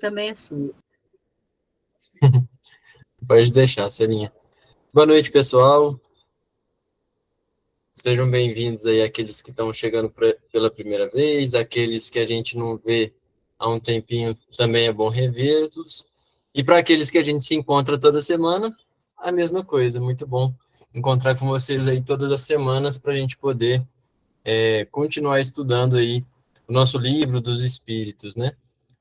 Também é sua. Pode deixar, Celinha. Boa noite, pessoal. Sejam bem-vindos aí aqueles que estão chegando pela primeira vez, aqueles que a gente não vê há um tempinho, também é bom revê-los. E para aqueles que a gente se encontra toda semana, a mesma coisa. Muito bom encontrar com vocês aí todas as semanas para a gente poder continuar estudando aí o nosso livro dos Espíritos, né?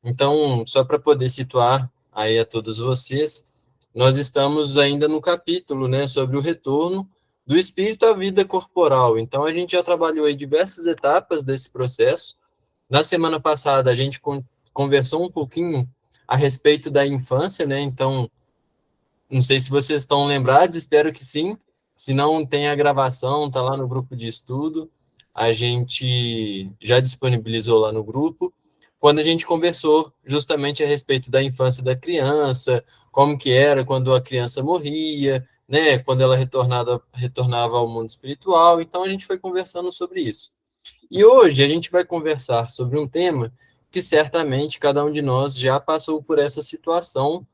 Então, só para poder situar aí a todos vocês, nós estamos ainda no capítulo, né, sobre o retorno do espírito à vida corporal. Então, a gente já trabalhou aí diversas etapas desse processo. Na semana passada, a gente conversou um pouquinho a respeito da infância, né? Então, não sei se vocês estão lembrados, espero que sim. Se não, tem a gravação, tá lá no grupo de estudo. A gente já disponibilizou lá no grupo. Quando a gente conversou justamente a respeito da infância da criança, como que era quando a criança morria, né? Quando ela retornava ao mundo espiritual. Então a gente foi conversando sobre isso. E hoje a gente vai conversar sobre um tema que certamente cada um de nós já passou por essa situação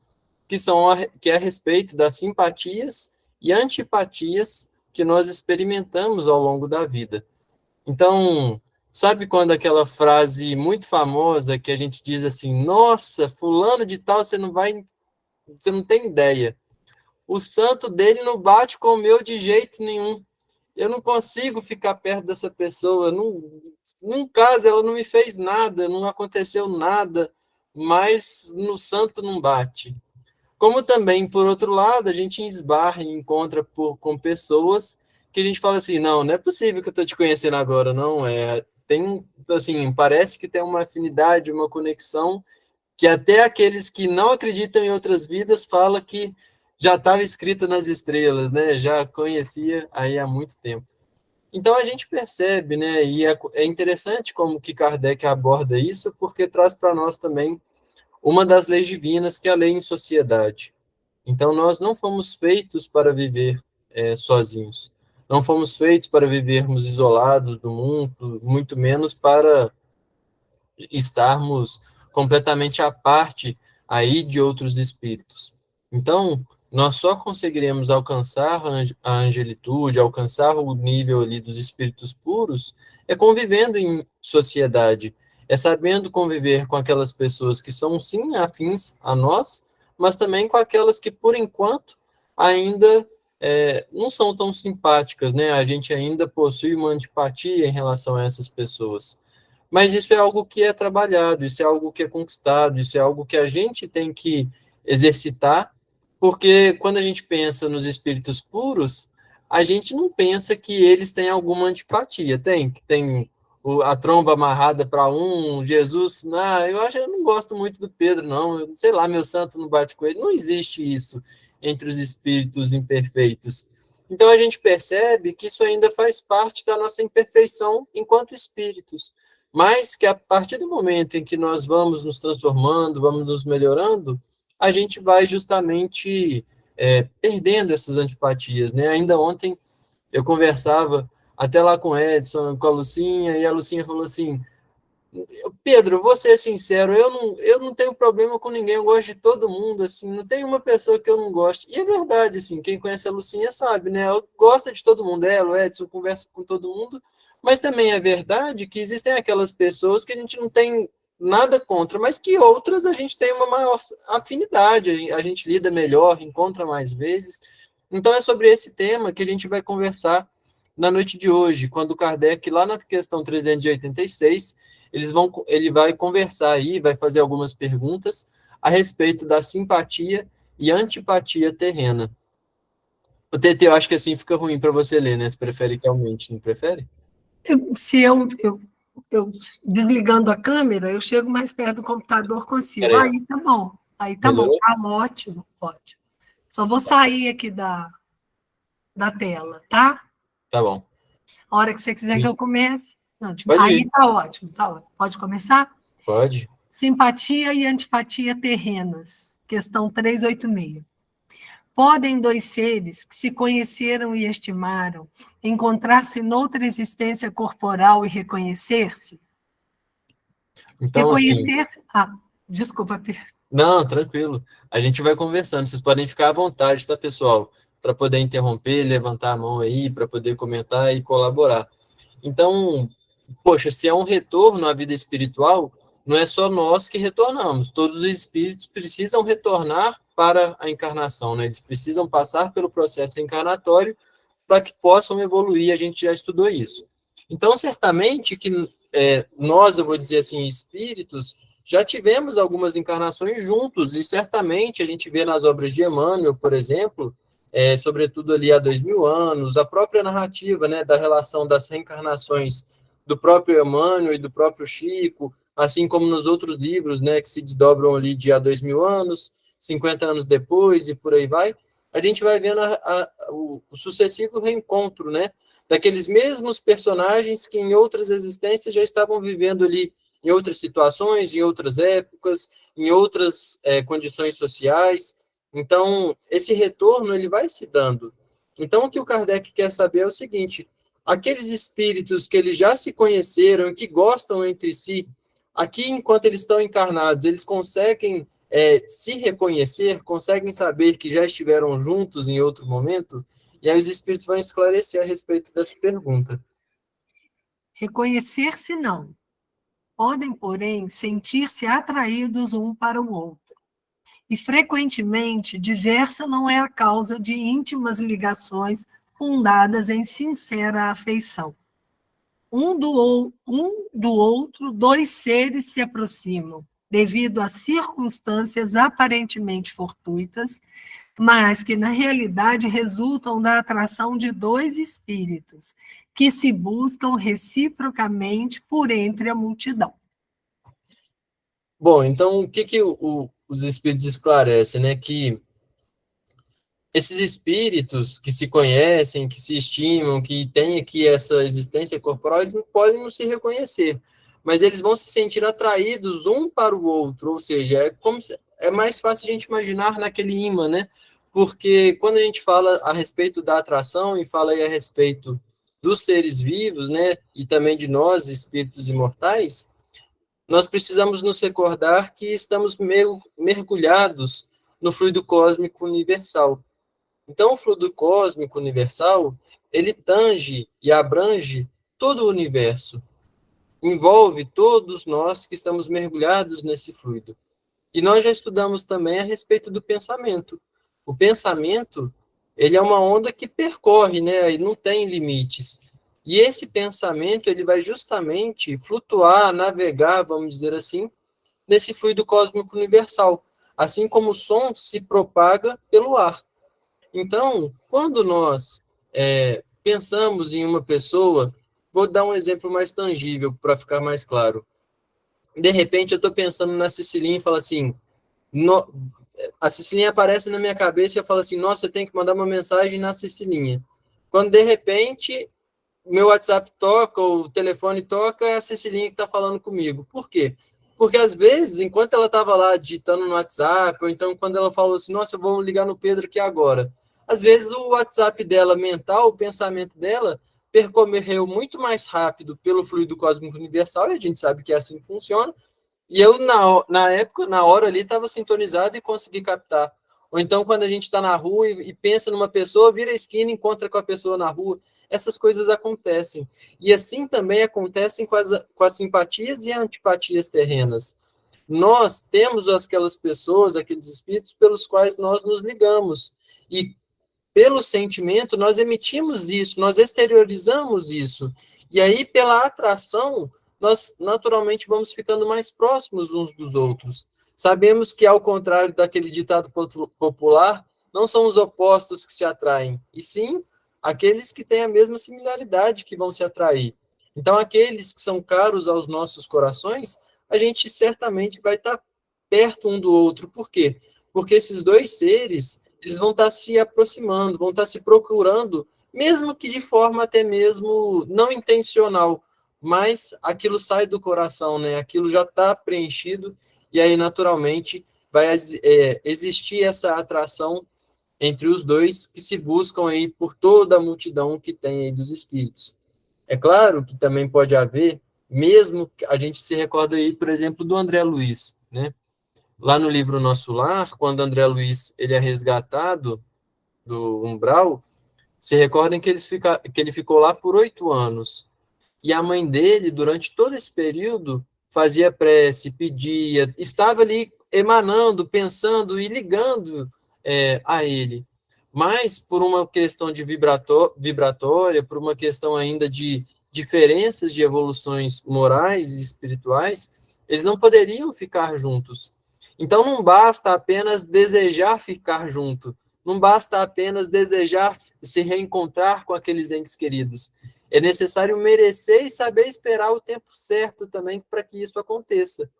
que é a respeito das simpatias e antipatias que nós experimentamos ao longo da vida. Então, sabe quando aquela frase muito famosa que a gente diz assim: "Nossa, fulano de tal, você não tem ideia. O santo dele não bate com o meu de jeito nenhum. Eu não consigo ficar perto dessa pessoa. Num caso, ela não me fez nada, não aconteceu nada, mas no santo não bate." Como também, por outro lado, a gente esbarra e encontra com pessoas que a gente fala assim, não é possível que eu estou te conhecendo agora, não, tem, assim, parece que tem uma afinidade, uma conexão, que até aqueles que não acreditam em outras vidas falam que já estava escrito nas estrelas, né, já conhecia aí há muito tempo. Então a gente percebe, né, e é interessante como que Kardec aborda isso, porque traz para nós também uma das leis divinas, que é a lei em sociedade. Então, nós não fomos feitos para viver sozinhos. Não fomos feitos para vivermos isolados do mundo, muito menos para estarmos completamente à parte aí de outros espíritos. Então, nós só conseguiremos alcançar a angelitude, alcançar o nível ali dos espíritos puros, convivendo em sociedade, sabendo conviver com aquelas pessoas que são, sim, afins a nós, mas também com aquelas que, por enquanto, ainda não são tão simpáticas, né? A gente ainda possui uma antipatia em relação a essas pessoas. Mas isso é algo que é trabalhado, isso é algo que é conquistado, isso é algo que a gente tem que exercitar, porque quando a gente pensa nos espíritos puros, a gente não pensa que eles têm alguma antipatia. Tem a tromba amarrada para um, Jesus, não, eu não gosto muito do Pedro, não, sei lá, meu santo não bate com ele. Não existe isso entre os espíritos imperfeitos. Então a gente percebe que isso ainda faz parte da nossa imperfeição enquanto espíritos, mas que a partir do momento em que nós vamos nos transformando, vamos nos melhorando, a gente vai justamente perdendo essas antipatias, né? Ainda ontem eu conversava até lá com o Edson, com a Lucinha, e a Lucinha falou assim: Pedro, vou ser sincero, eu não tenho problema com ninguém, eu gosto de todo mundo, assim, não tem uma pessoa que eu não gosto. E é verdade, assim, quem conhece a Lucinha sabe, né? Ela gosta de todo mundo, ela, o Edson, conversa com todo mundo, mas também é verdade que existem aquelas pessoas que a gente não tem nada contra, mas que outras a gente tem uma maior afinidade, a gente lida melhor, encontra mais vezes. Então é sobre esse tema que a gente vai conversar na noite de hoje, quando Kardec, lá na questão 386, ele vai conversar aí, vai fazer algumas perguntas a respeito da simpatia e antipatia terrena. O TT, eu acho que assim fica ruim para você ler, né? Você prefere que aumente, não prefere? Se eu desligando a câmera, eu chego mais perto do computador, consigo. Peraí, ó. Aí tá bom. Aí tá bom, Melhorou? tá ótimo, ótimo. Só vou sair aqui da tela, tá? Tá bom. A hora que você quiser que eu comece. Não, Pode aí ir. tá ótimo, tá ótimo. Pode começar? Pode. Simpatia e antipatia terrenas. Questão 386. Podem dois seres que se conheceram e estimaram encontrar-se noutra existência corporal e reconhecer-se? Então, assim, Reconhecer-se. Desculpa, Não, tranquilo. A gente vai conversando. Vocês podem ficar à vontade, tá, pessoal? Para poder interromper, levantar a mão aí, para poder comentar e colaborar. Então, poxa, se é um retorno à vida espiritual, não é só nós que retornamos. Todos os espíritos precisam retornar para a encarnação, né? Eles precisam passar pelo processo encarnatório para que possam evoluir. A gente já estudou isso. Então, certamente que nós, eu vou dizer assim, espíritos, já tivemos algumas encarnações juntos, e certamente a gente vê nas obras de Emmanuel, por exemplo, sobretudo ali há 2000 anos, a própria narrativa, né, da relação das reencarnações do próprio Emmanuel e do próprio Chico, assim como nos outros livros, né, que se desdobram ali de há 2000 anos, 50 anos depois e por aí vai, a gente vai vendo o sucessivo reencontro, né, daqueles mesmos personagens que em outras existências já estavam vivendo ali em outras situações, em outras épocas, em outras condições sociais. Então, esse retorno ele vai se dando. Então, o que o Kardec quer saber é o seguinte: aqueles espíritos que eles já se conheceram e que gostam entre si, aqui enquanto eles estão encarnados, eles conseguem se reconhecer, conseguem saber que já estiveram juntos em outro momento? E aí os espíritos vão esclarecer a respeito dessa pergunta. Reconhecer-se não. Podem, porém, sentir-se atraídos um para o outro. E, frequentemente, diversa não é a causa de íntimas ligações fundadas em sincera afeição. Um do outro, dois seres se aproximam, devido a circunstâncias aparentemente fortuitas, mas que, na realidade, resultam da atração de dois espíritos, que se buscam reciprocamente por entre a multidão. Bom, então, o que os espíritos esclarecem, né? Que esses espíritos que se conhecem, que se estimam, que têm aqui essa existência corporal, eles não podem não se reconhecer, mas eles vão se sentir atraídos um para o outro, ou seja, é mais fácil a gente imaginar naquele imã, né? Porque quando a gente fala a respeito da atração e fala aí a respeito dos seres vivos, né, e também de nós, espíritos imortais, nós precisamos nos recordar que estamos mergulhados no fluido cósmico universal. Então, o fluido cósmico universal, ele tange e abrange todo o universo, envolve todos nós que estamos mergulhados nesse fluido. E nós já estudamos também a respeito do pensamento. O pensamento, ele é uma onda que percorre, né, e não tem limites. E esse pensamento, ele vai justamente flutuar, navegar, vamos dizer assim, nesse fluido cósmico universal, assim como o som se propaga pelo ar. Então, quando nós pensamos em uma pessoa, vou dar um exemplo mais tangível para ficar mais claro. De repente, eu estou pensando na Cecilinha e falo assim, a Cecilinha aparece na minha cabeça e eu falo assim, nossa, eu tenho que mandar uma mensagem na Cecilinha. Quando, de repente, meu WhatsApp toca, o telefone toca, é a Cecilinha que está falando comigo. Por quê? Porque, às vezes, enquanto ela estava lá digitando no WhatsApp, ou então quando ela falou assim, nossa, eu vou ligar no Pedro aqui agora. Às vezes, o WhatsApp dela, mental, o pensamento dela, percorreu muito mais rápido pelo fluido cósmico universal, e a gente sabe que é assim que funciona, e eu, na época, na hora ali, estava sintonizado e consegui captar. Ou então, quando a gente está na rua e pensa numa pessoa, vira a esquina e encontra com a pessoa na rua. Essas coisas acontecem. E assim também acontecem com as simpatias e antipatias terrenas. Nós temos aquelas pessoas, aqueles espíritos pelos quais nós nos ligamos. E pelo sentimento, nós emitimos isso, nós exteriorizamos isso. E aí, pela atração, nós naturalmente vamos ficando mais próximos uns dos outros. Sabemos que, ao contrário daquele ditado popular, não são os opostos que se atraem, e sim aqueles que têm a mesma similaridade que vão se atrair. Então, aqueles que são caros aos nossos corações, a gente certamente vai estar perto um do outro. Por quê? Porque esses dois seres, eles vão estar se aproximando, vão estar se procurando, mesmo que de forma até mesmo não intencional, mas aquilo sai do coração, né? Aquilo já está preenchido, e aí, naturalmente, vai existir essa atração entre os dois que se buscam aí por toda a multidão que tem aí dos espíritos. É claro que também pode haver, mesmo que a gente se recorda aí, por exemplo, do André Luiz, né? lá no livro Nosso Lar, quando André Luiz ele é resgatado do umbral, se recordem que, que ele ficou lá por 8 anos. E a mãe dele, durante todo esse período, fazia prece, pedia, estava ali emanando, pensando e ligando a ele. Mas, por uma questão de vibratória, por uma questão ainda de diferenças de evoluções morais e espirituais, eles não poderiam ficar juntos. Então, não basta apenas desejar ficar junto, não basta apenas desejar se reencontrar com aqueles entes queridos. É necessário merecer e saber esperar o tempo certo também para que isso aconteça.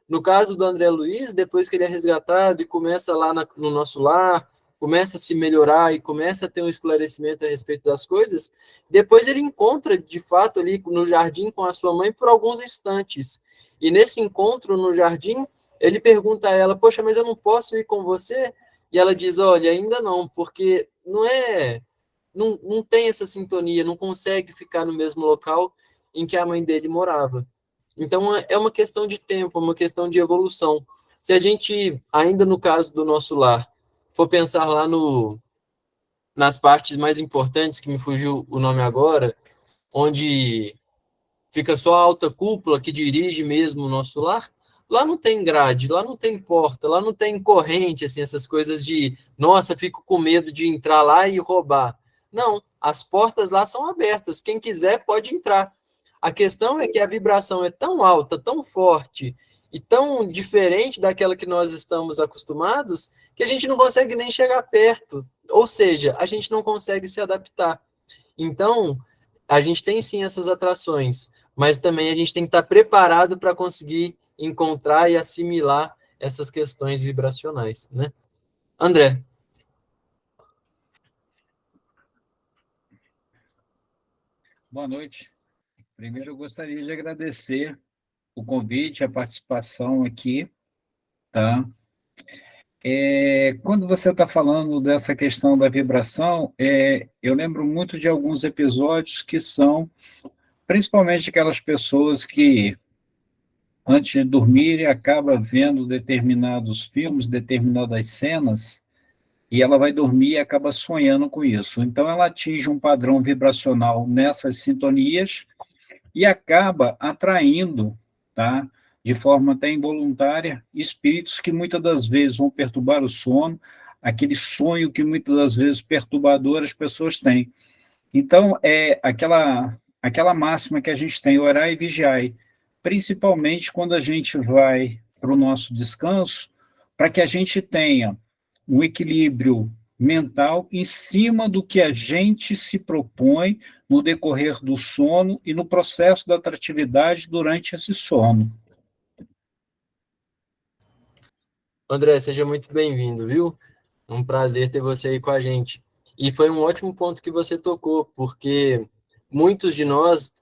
No caso do André Luiz, depois que ele é resgatado e começa lá no Nosso Lar, começa a se melhorar e começa a ter um esclarecimento a respeito das coisas, depois ele encontra, de fato, ali no jardim com a sua mãe por alguns instantes. E nesse encontro no jardim, ele pergunta a ela, poxa, mas eu não posso ir com você? E ela diz, olha, ainda não, porque não tem essa sintonia, não consegue ficar no mesmo local em que a mãe dele morava. Então, é uma questão de tempo, é uma questão de evolução. Se a gente, ainda no caso do Nosso Lar, for pensar lá nas partes mais importantes, que me fugiu o nome agora, onde fica só a alta cúpula que dirige mesmo o Nosso Lar, lá não tem grade, lá não tem porta, lá não tem corrente, assim, essas coisas de, nossa, fico com medo de entrar lá e roubar. Não, as portas lá são abertas, quem quiser pode entrar. A questão é que a vibração é tão alta, tão forte e tão diferente daquela que nós estamos acostumados, que a gente não consegue nem chegar perto. Ou seja, a gente não consegue se adaptar. Então, a gente tem sim essas atrações, mas também a gente tem que estar preparado para conseguir encontrar e assimilar essas questões vibracionais, né? André. Boa noite. Primeiro, eu gostaria de agradecer o convite, a participação aqui, tá? Quando você está falando dessa questão da vibração, eu lembro muito de alguns episódios que são, principalmente aquelas pessoas que, antes de dormir, acaba vendo determinados filmes, determinadas cenas, e ela vai dormir e acaba sonhando com isso. Então, ela atinge um padrão vibracional nessas sintonias e acaba atraindo, tá, de forma até involuntária, espíritos que muitas das vezes vão perturbar o sono, aquele sonho que muitas das vezes perturbador as pessoas têm. Então, é aquela máxima que a gente tem, orar e vigiar, principalmente quando a gente vai para o nosso descanso, para que a gente tenha um equilíbrio mental em cima do que a gente se propõe no decorrer do sono e no processo da atratividade durante esse sono. André, seja muito bem-vindo, viu? Um prazer ter você aí com a gente. E foi um ótimo ponto que você tocou, porque muitos de nós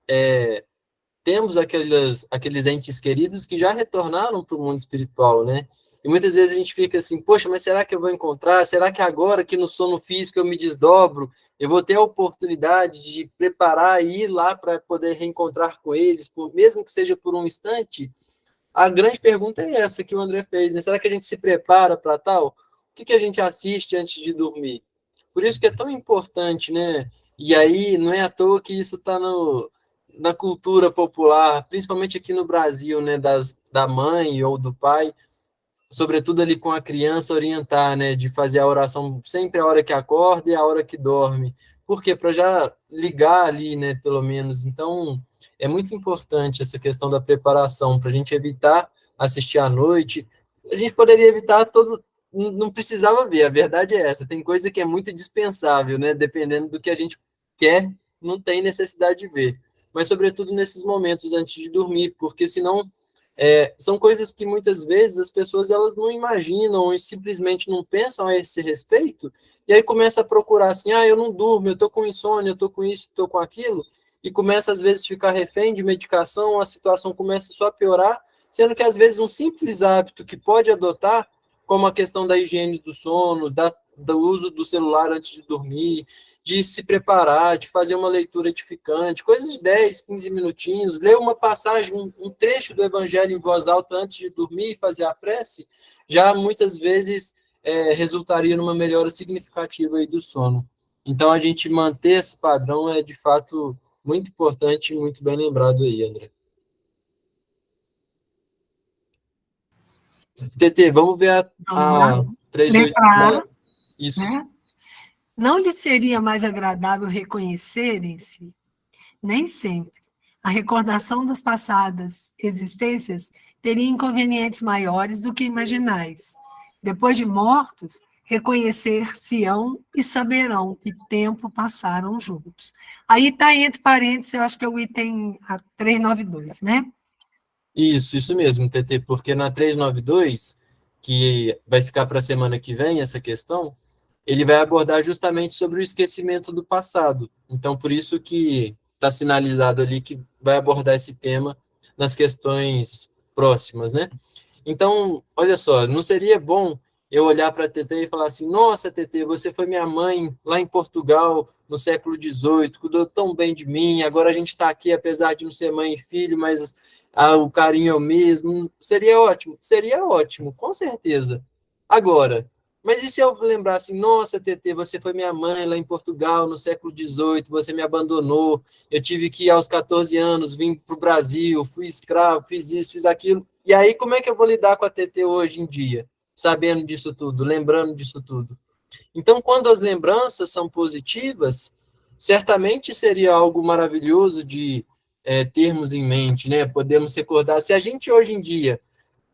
temos aqueles entes queridos que já retornaram para o mundo espiritual, né? E muitas vezes a gente fica assim, poxa, mas será que eu vou encontrar? Será que agora que no sono físico eu me desdobro, eu vou ter a oportunidade de preparar e ir lá para poder reencontrar com eles, mesmo que seja por um instante? A grande pergunta é essa que o André fez, né? Será que a gente se prepara para tal? O que a gente assiste antes de dormir? Por isso que é tão importante, né? E aí, não é à toa que isso está na cultura popular, principalmente aqui no Brasil, né? Da mãe ou do pai, sobretudo ali com a criança, orientar, né? De fazer a oração sempre a hora que acorda e a hora que dorme. Por quê? Para já ligar ali, né? Pelo menos. Então, é muito importante essa questão da preparação, para a gente evitar assistir à noite. A gente poderia evitar todo. Não precisava ver, a verdade é essa. Tem coisa que é muito dispensável, né? Dependendo do que a gente quer, não tem necessidade de ver. Mas, sobretudo, nesses momentos antes de dormir, porque senão são coisas que muitas vezes as pessoas elas não imaginam e simplesmente não pensam a esse respeito, e aí começa a procurar assim, eu não durmo, eu tô com insônia, eu tô com isso, tô com aquilo, e começa às vezes a ficar refém de medicação, a situação começa só a piorar, sendo que às vezes um simples hábito que pode adotar, como a questão da higiene do sono, do uso do celular antes de dormir, de se preparar, de fazer uma leitura edificante, coisas de 10, 15 minutinhos, ler uma passagem, um trecho do evangelho em voz alta antes de dormir e fazer a prece, já muitas vezes resultaria numa melhora significativa aí do sono. Então, a gente manter esse padrão é, de fato, muito importante e muito bem lembrado aí, André. TT, vamos ver a 38. Preparar, Isso. né? Não lhe seria mais agradável reconhecerem-se? Nem sempre. A recordação das passadas existências teria inconvenientes maiores do que imaginais. Depois de mortos, reconhecer-se-ão e saberão que tempo passaram juntos. Aí está entre parênteses, eu acho que é o item 392, né? Isso mesmo, TT, porque na 392, que vai ficar para a semana que vem, essa questão, ele vai abordar justamente sobre o esquecimento do passado. Então, por isso que está sinalizado ali que vai abordar esse tema nas questões próximas, né? Então, olha só, não seria bom eu olhar para a TT e falar assim, nossa, TT, você foi minha mãe lá em Portugal, no século XVIII, cuidou tão bem de mim, agora a gente está aqui, apesar de não ser mãe e filho, mas o carinho é o mesmo. Seria ótimo, com certeza. Agora, mas e se eu lembrar assim, nossa, TT, você foi minha mãe lá em Portugal, no século XVIII, você me abandonou, eu tive que, aos 14 anos, vir para o Brasil, fui escravo, fiz isso, fiz aquilo. E aí, como é que eu vou lidar com a TT hoje em dia? Sabendo disso tudo, lembrando disso tudo. Então, quando as lembranças são positivas, certamente seria algo maravilhoso de termos em mente, né? Podemos recordar. Se a gente hoje em dia,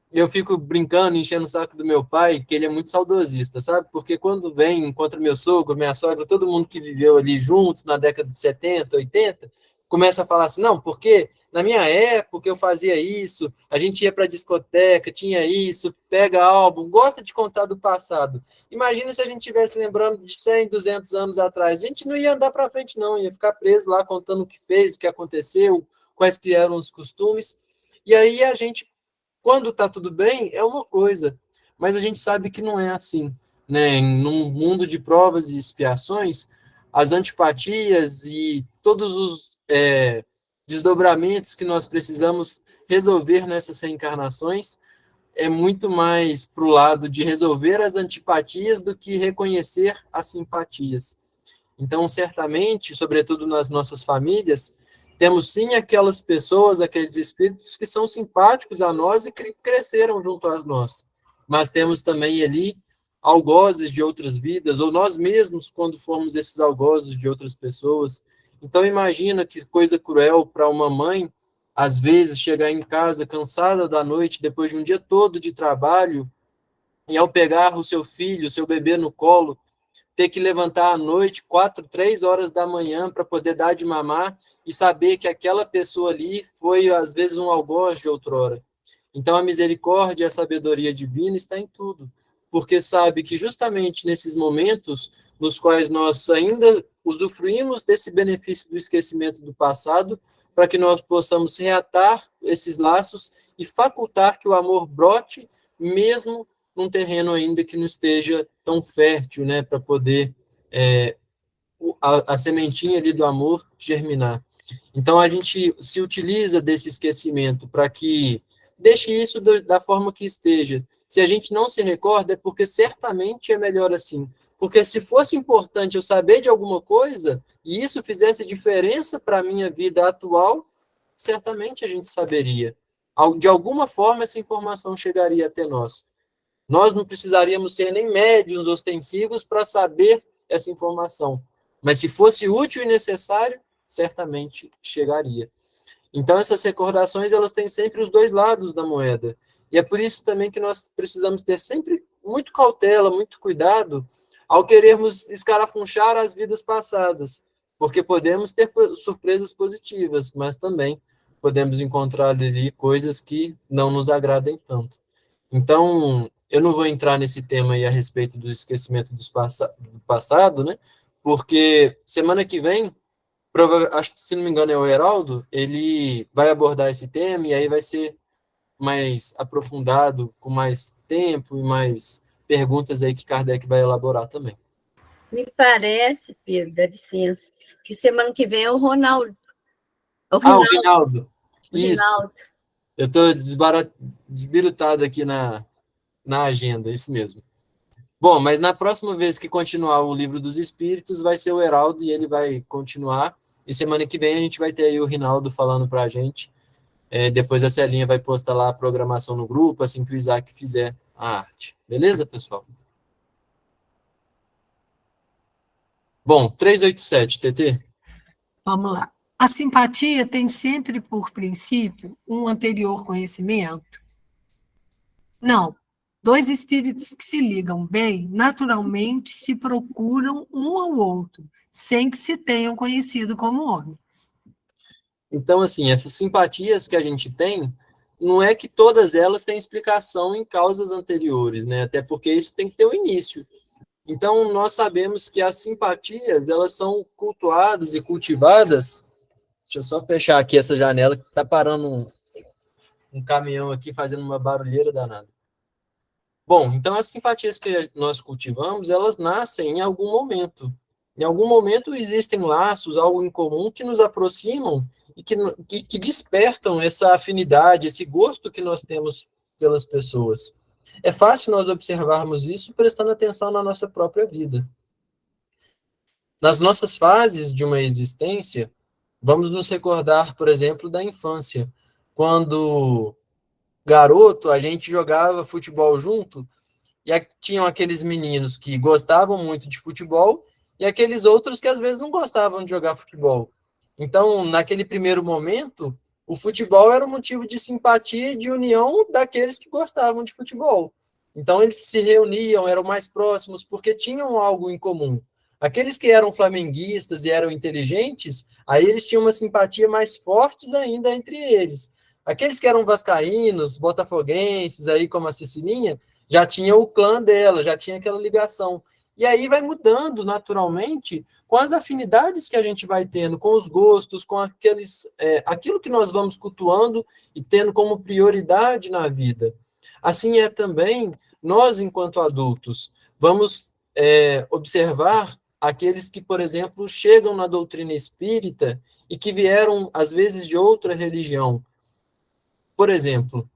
eu fico brincando, enchendo o saco do meu pai, que ele é muito saudosista, sabe? Porque quando vem, encontra meu sogro, minha sogra, todo mundo que viveu ali juntos na década de 70, 80, começa a falar assim, não, porque na minha época eu fazia isso, a gente ia para a discoteca, tinha isso, pega álbum, gosta de contar do passado. Imagina se a gente estivesse lembrando de 100, 200 anos atrás, a gente não ia andar para frente não, ia ficar preso lá contando o que fez, o que aconteceu, quais que eram os costumes, e aí a gente, quando está tudo bem, é uma coisa, mas a gente sabe que não é assim, né? Num mundo de provas e expiações, as antipatias e todos os desdobramentos que nós precisamos resolver nessas reencarnações é muito mais para o lado de resolver as antipatias do que reconhecer as simpatias. Então, certamente, sobretudo nas nossas famílias, temos sim aquelas pessoas, aqueles espíritos que são simpáticos a nós e que cresceram junto a nós. Mas temos também ali algozes de outras vidas, ou nós mesmos, quando fomos esses algozes de outras pessoas. Então, imagina que coisa cruel para uma mãe, às vezes, chegar em casa cansada da noite, depois de um dia todo de trabalho, e ao pegar o seu filho, o seu bebê no colo, ter que levantar à noite, 4, 3 horas da manhã, para poder dar de mamar, e saber que aquela pessoa ali foi, às vezes, um algoz de outrora. Então, a misericórdia e a sabedoria divina está em tudo, porque sabe que justamente nesses momentos nos quais nós ainda usufruímos desse benefício do esquecimento do passado, para que nós possamos reatar esses laços e facultar que o amor brote, mesmo num terreno ainda que não esteja tão fértil, né, para poder a sementinha ali do amor germinar. Então, a gente se utiliza desse esquecimento para que deixe isso da forma que esteja. Se a gente não se recorda, é porque certamente é melhor assim. Porque se fosse importante eu saber de alguma coisa, e isso fizesse diferença para a minha vida atual, certamente a gente saberia. De alguma forma, essa informação chegaria até nós. Nós não precisaríamos ser nem médiuns ostensivos para saber essa informação. Mas se fosse útil e necessário, certamente chegaria. Então, essas recordações, elas têm sempre os dois lados da moeda. E é por isso também que nós precisamos ter sempre muito cautela, muito cuidado, ao querermos escarafunchar as vidas passadas, porque podemos ter surpresas positivas, mas também podemos encontrar ali coisas que não nos agradem tanto. Então, eu não vou entrar nesse tema aí a respeito do esquecimento do passado, né? Porque semana que vem, acho que, se não me engano, é o Heraldo, ele vai abordar esse tema e aí vai ser mais aprofundado, com mais tempo e mais perguntas aí que Kardec vai elaborar também. Me parece, Pedro, dá licença, que semana que vem é o Ronaldo. O Rinaldo. Isso. Rinaldo. Eu estou desbirutado aqui na agenda, isso mesmo. Bom, mas na próxima vez que continuar o Livro dos Espíritos, vai ser o Heraldo e ele vai continuar. E semana que vem a gente vai ter aí o Rinaldo falando para a gente. Depois a Celinha vai postar lá a programação no grupo, assim que o Isaac fizer a arte. Beleza, pessoal? Bom, 387, TT. Vamos lá. A simpatia tem sempre por princípio um anterior conhecimento? Não. Dois espíritos que se ligam bem, naturalmente se procuram um ao outro, sem que se tenham conhecido como homens. Então, assim, essas simpatias que a gente tem, não é que todas elas têm explicação em causas anteriores, né? Até porque isso tem que ter um início. Então, nós sabemos que as simpatias, elas são cultuadas e cultivadas. Deixa eu só fechar aqui essa janela, que está parando um caminhão aqui, fazendo uma barulheira danada. Bom, então as simpatias que nós cultivamos, elas nascem em algum momento. Em algum momento existem laços, algo em comum que nos aproximam e que despertam essa afinidade, esse gosto que nós temos pelas pessoas. É fácil nós observarmos isso prestando atenção na nossa própria vida. Nas nossas fases de uma existência, vamos nos recordar, por exemplo, da infância. Quando garoto, a gente jogava futebol junto, e tinham aqueles meninos que gostavam muito de futebol e aqueles outros que às vezes não gostavam de jogar futebol. Então, naquele primeiro momento, o futebol era um motivo de simpatia e de união daqueles que gostavam de futebol. Então, eles se reuniam, eram mais próximos, porque tinham algo em comum. Aqueles que eram flamenguistas e eram inteligentes, aí eles tinham uma simpatia mais forte ainda entre eles. Aqueles que eram vascaínos, botafoguenses, aí como a Cecilinha, já tinha o clã dela, já tinha aquela ligação. E aí vai mudando naturalmente com as afinidades que a gente vai tendo, com os gostos, com aquilo que nós vamos cultuando e tendo como prioridade na vida. Assim é também nós, enquanto adultos, vamos observar aqueles que, por exemplo, chegam na doutrina espírita e que vieram, às vezes, de outra religião. Por exemplo,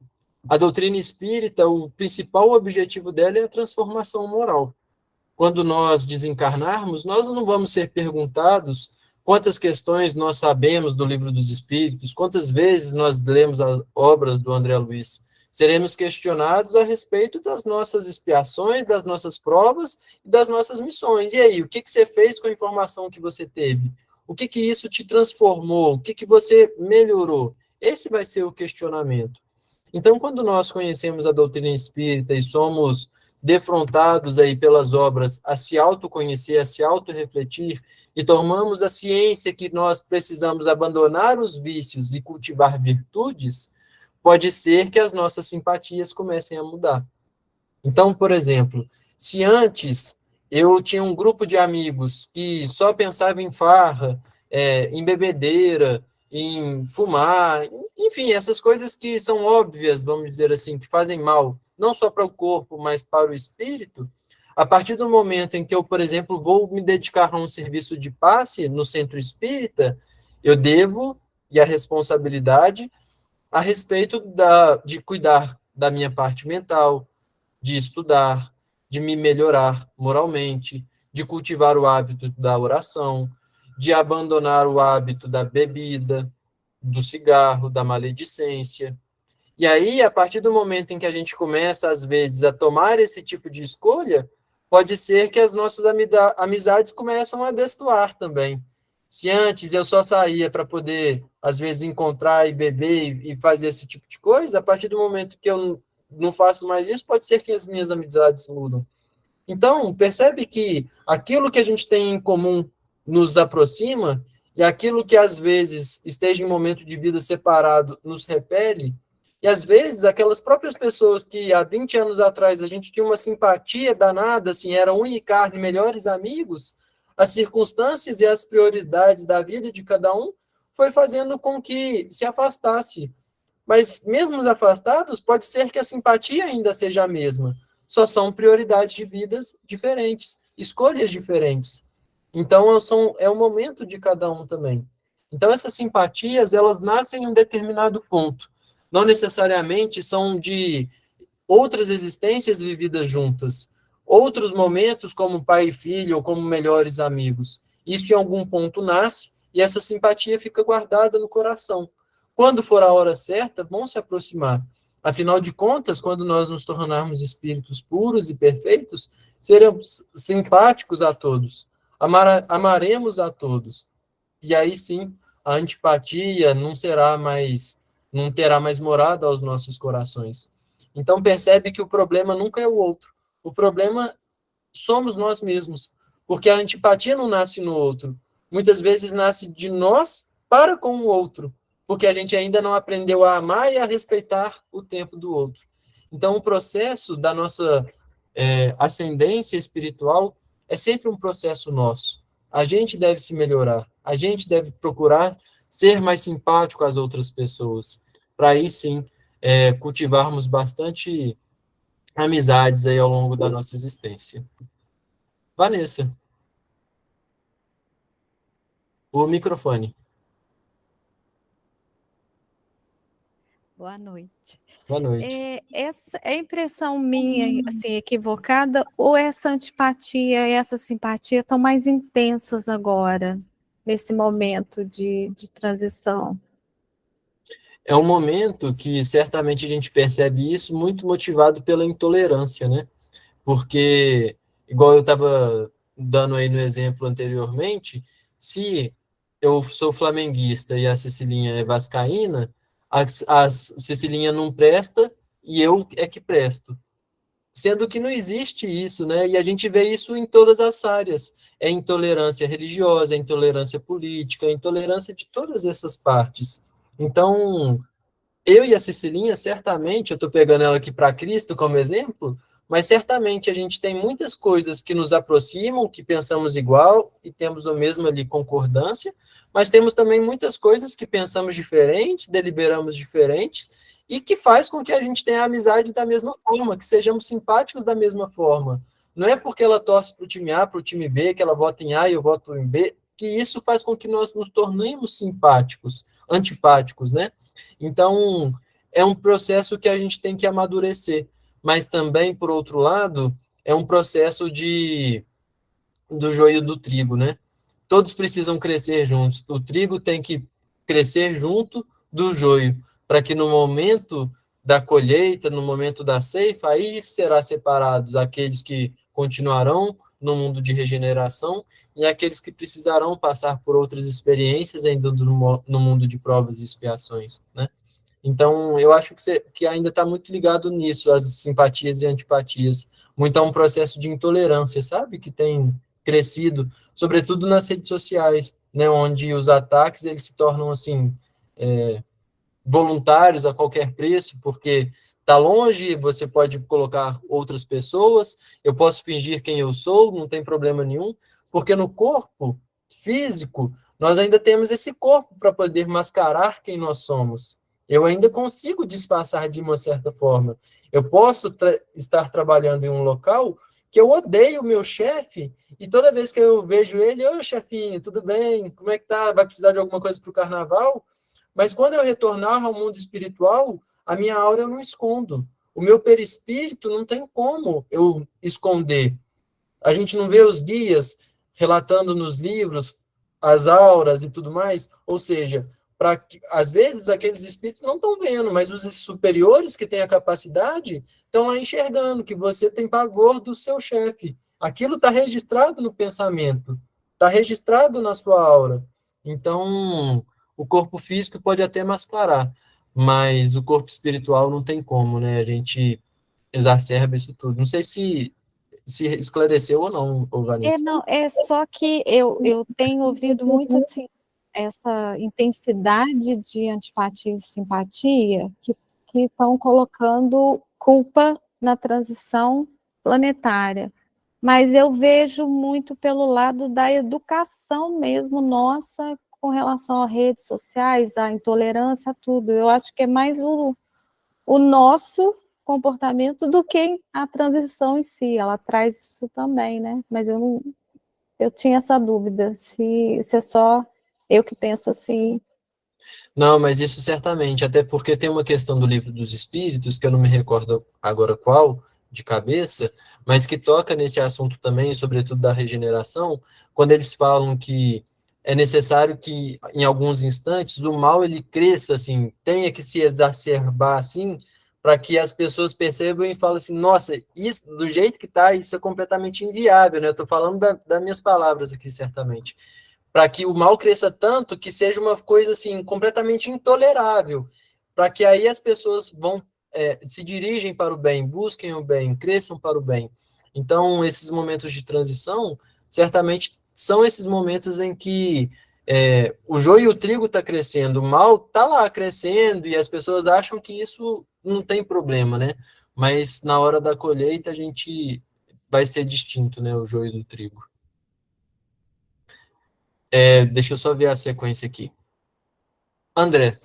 a doutrina espírita, o principal objetivo dela é a transformação moral. Quando nós desencarnarmos, nós não vamos ser perguntados quantas questões nós sabemos do Livro dos Espíritos, quantas vezes nós lemos as obras do André Luiz. Seremos questionados a respeito das nossas expiações, das nossas provas e das nossas missões. E aí, o que você fez com a informação que você teve? O que isso te transformou? O que você melhorou? Esse vai ser o questionamento. Então, quando nós conhecemos a doutrina espírita e somos defrontados aí pelas obras a se autoconhecer, a se autorrefletir, e tomamos a ciência que nós precisamos abandonar os vícios e cultivar virtudes, pode ser que as nossas simpatias comecem a mudar. Então, por exemplo, se antes eu tinha um grupo de amigos que só pensava em farra, em bebedeira, em fumar, enfim, essas coisas que são óbvias, vamos dizer assim, que fazem mal, não só para o corpo, mas para o espírito, a partir do momento em que eu, por exemplo, vou me dedicar a um serviço de passe no centro espírita, eu devo, e a responsabilidade, a respeito de cuidar da minha parte mental, de estudar, de me melhorar moralmente, de cultivar o hábito da oração, de abandonar o hábito da bebida, do cigarro, da maledicência. E aí, a partir do momento em que a gente começa, às vezes, a tomar esse tipo de escolha, pode ser que as nossas amizades começam a destoar também. Se antes eu só saía para poder, às vezes, encontrar e beber e fazer esse tipo de coisa, a partir do momento que eu não faço mais isso, pode ser que as minhas amizades mudam. Então, percebe que aquilo que a gente tem em comum nos aproxima e aquilo que, às vezes, esteja em momento de vida separado nos repele. E, às vezes, aquelas próprias pessoas que há 20 anos atrás a gente tinha uma simpatia danada, assim, eram unha e carne, melhores amigos, as circunstâncias e as prioridades da vida de cada um foi fazendo com que se afastasse. Mas, mesmo os afastados, pode ser que a simpatia ainda seja a mesma. Só são prioridades de vidas diferentes, escolhas diferentes. Então, é o momento de cada um também. Então, essas simpatias, elas nascem em um determinado ponto. Não necessariamente são de outras existências vividas juntas, outros momentos como pai e filho, ou como melhores amigos. Isso em algum ponto nasce, e essa simpatia fica guardada no coração. Quando for a hora certa, vão se aproximar. Afinal de contas, quando nós nos tornarmos espíritos puros e perfeitos, seremos simpáticos a todos, amaremos a todos. E aí sim, a antipatia não terá mais morada aos nossos corações. Então percebe que o problema nunca é o outro. O problema somos nós mesmos, porque a antipatia não nasce no outro. Muitas vezes nasce de nós para com o outro, porque a gente ainda não aprendeu a amar e a respeitar o tempo do outro. Então o processo da nossa ascendência espiritual é sempre um processo nosso. A gente deve se melhorar, a gente deve procurar ser mais simpático às outras pessoas, para aí sim cultivarmos bastante amizades aí ao longo da nossa existência. Vanessa, o microfone. Boa noite. Boa noite. Essa é impressão minha, assim, equivocada, ou essa antipatia e essa simpatia estão mais intensas agora, nesse momento de transição? É um momento que certamente a gente percebe isso muito motivado pela intolerância, né? Porque, igual eu estava dando aí no exemplo anteriormente, se eu sou flamenguista e a Cecilinha é vascaína, a Cecilinha não presta e eu é que presto. Sendo que não existe isso, né? E a gente vê isso em todas as áreas. É intolerância religiosa, é intolerância política, é intolerância de todas essas partes. Então, eu e a Cecilinha, certamente, eu estou pegando ela aqui para Cristo como exemplo, mas certamente a gente tem muitas coisas que nos aproximam, que pensamos igual e temos a mesma ali concordância, mas temos também muitas coisas que pensamos diferentes, deliberamos diferentes, e que faz com que a gente tenha amizade da mesma forma, que sejamos simpáticos da mesma forma. Não é porque ela torce para o time A, para o time B, que ela vota em A e eu voto em B, que isso faz com que nós nos tornemos simpáticos, antipáticos, né? Então, é um processo que a gente tem que amadurecer, mas também, por outro lado, é um processo do joio do trigo, né? Todos precisam crescer juntos. O trigo tem que crescer junto do joio, para que no momento da colheita, no momento da ceifa, aí será separados aqueles que continuarão no mundo de regeneração e aqueles que precisarão passar por outras experiências ainda no mundo de provas e expiações, né? Então, eu acho que ainda está muito ligado nisso, as simpatias e antipatias. Muito a um processo de intolerância, sabe? Que tem crescido, sobretudo nas redes sociais, né? Onde os ataques eles se tornam, assim, voluntários a qualquer preço, porque está longe, você pode colocar outras pessoas, eu posso fingir quem eu sou, não tem problema nenhum, porque no corpo físico, nós ainda temos esse corpo para poder mascarar quem nós somos. Eu ainda consigo disfarçar de uma certa forma. Eu posso estar trabalhando em um local que eu odeio o meu chefe, e toda vez que eu vejo ele, ô chefinho, tudo bem? Como é que tá? Vai precisar de alguma coisa para o carnaval? Mas quando eu retornar ao mundo espiritual, a minha aura eu não escondo. O meu perispírito não tem como eu esconder. A gente não vê os guias relatando nos livros as auras e tudo mais, ou seja, às vezes aqueles espíritos não estão vendo, mas os superiores que têm a capacidade estão lá enxergando que você tem pavor do seu chefe. Aquilo está registrado no pensamento, está registrado na sua aura. Então, o corpo físico pode até mascarar, mas o corpo espiritual não tem como, né? A gente exacerba isso tudo. Não sei se esclareceu ou não, Vanessa. Não, é só que eu tenho ouvido muito assim, essa intensidade de antipatia e simpatia que estão colocando culpa na transição planetária. Mas eu vejo muito pelo lado da educação mesmo nossa com relação às redes sociais, à intolerância, a tudo. Eu acho que é mais o nosso comportamento do que a transição em si. Ela traz isso também, né? Mas eu tinha essa dúvida, se é só eu que penso assim. Não, mas isso certamente, até porque tem uma questão do Livro dos Espíritos, que eu não me recordo agora qual, de cabeça, mas que toca nesse assunto também, sobretudo da regeneração, quando eles falam que é necessário que, em alguns instantes, o mal ele cresça, assim, tenha que se exacerbar, assim, para que as pessoas percebam e falem assim, nossa, isso, do jeito que está, isso é completamente inviável, né? Eu estou falando das minhas palavras aqui, certamente, para que o mal cresça tanto que seja uma coisa assim completamente intolerável, para que aí as pessoas vão se dirigem para o bem, busquem o bem, cresçam para o bem. Então, esses momentos de transição, certamente são esses momentos em que o joio e o trigo está crescendo, o mal está lá crescendo e as pessoas acham que isso não tem problema, né? Mas na hora da colheita a gente vai ser distinto, né? O joio do trigo. Deixa eu só ver a sequência aqui. André.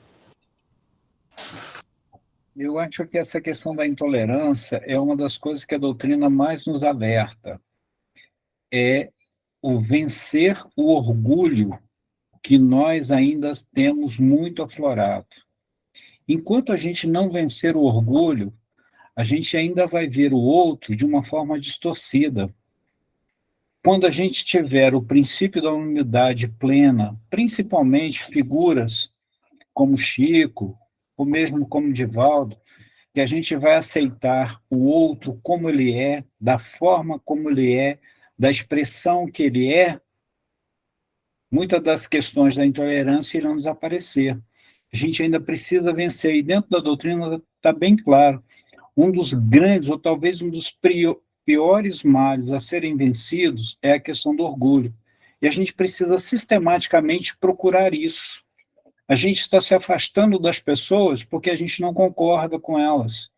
Eu acho que essa questão da intolerância é uma das coisas que a doutrina mais nos alerta. É o vencer o orgulho que nós ainda temos muito aflorado. Enquanto a gente não vencer o orgulho, a gente ainda vai ver o outro de uma forma distorcida. Quando a gente tiver o princípio da humildade plena, principalmente figuras como Chico, ou mesmo como Divaldo, que a gente vai aceitar o outro como ele é, da forma como ele é, da expressão que ele é, muitas das questões da intolerância irão desaparecer. A gente ainda precisa vencer, e dentro da doutrina está bem claro, um dos grandes, ou talvez um dos piores males a serem vencidos é a questão do orgulho. E a gente precisa sistematicamente procurar isso. A gente está se afastando das pessoas porque a gente não concorda com elas,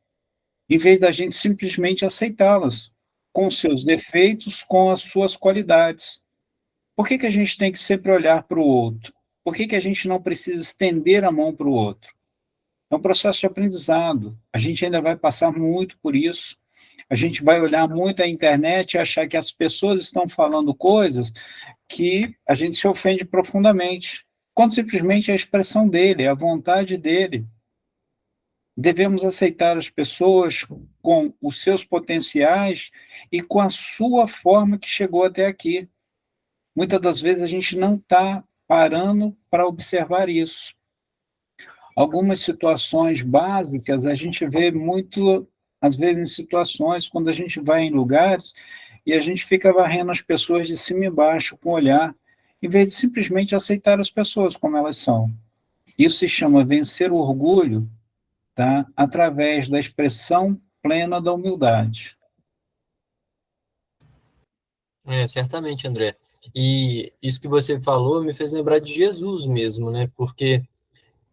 em vez da gente simplesmente aceitá-las, com seus defeitos, com as suas qualidades. Por que a gente tem que sempre olhar para o outro? Por que a gente não precisa estender a mão para o outro? É um processo de aprendizado. A gente ainda vai passar muito por isso. A gente vai olhar muito a internet e achar que as pessoas estão falando coisas que a gente se ofende profundamente, quando simplesmente é a expressão dele, é a vontade dele. Devemos aceitar as pessoas com os seus potenciais e com a sua forma que chegou até aqui. Muitas das vezes a gente não está parando para observar isso. Algumas situações básicas a gente vê muito, às vezes, em situações, quando a gente vai em lugares e a gente fica varrendo as pessoas de cima e baixo com o olhar, em vez de simplesmente aceitar as pessoas como elas são. Isso se chama vencer o orgulho, tá? Através da expressão plena da humildade. Certamente, André. E isso que você falou me fez lembrar de Jesus mesmo, né? Porque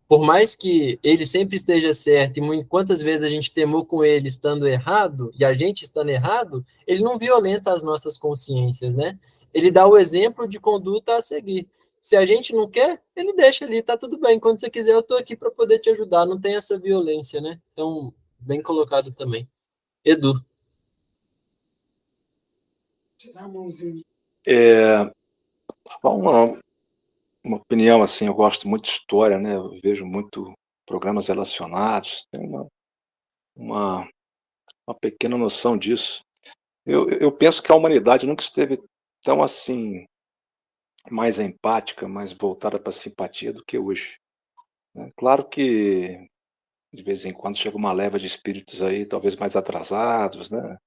por mais que ele sempre esteja certo e quantas vezes a gente temou com ele estando errado e a gente estando errado, ele não violenta as nossas consciências, né? Ele dá o exemplo de conduta a seguir. Se a gente não quer, ele deixa ali, tá tudo bem. Quando você quiser, eu tô aqui para poder te ajudar. Não tem essa violência, né? Então, bem colocado também. Edu. Só uma opinião, assim, eu gosto muito de história, né? Eu vejo muito programas relacionados, tenho uma pequena noção disso. Eu penso que a humanidade nunca esteve tão, assim, mais empática, mais voltada para a simpatia do que hoje, né? Claro que, de vez em quando, chega uma leva de espíritos aí, talvez mais atrasados, né?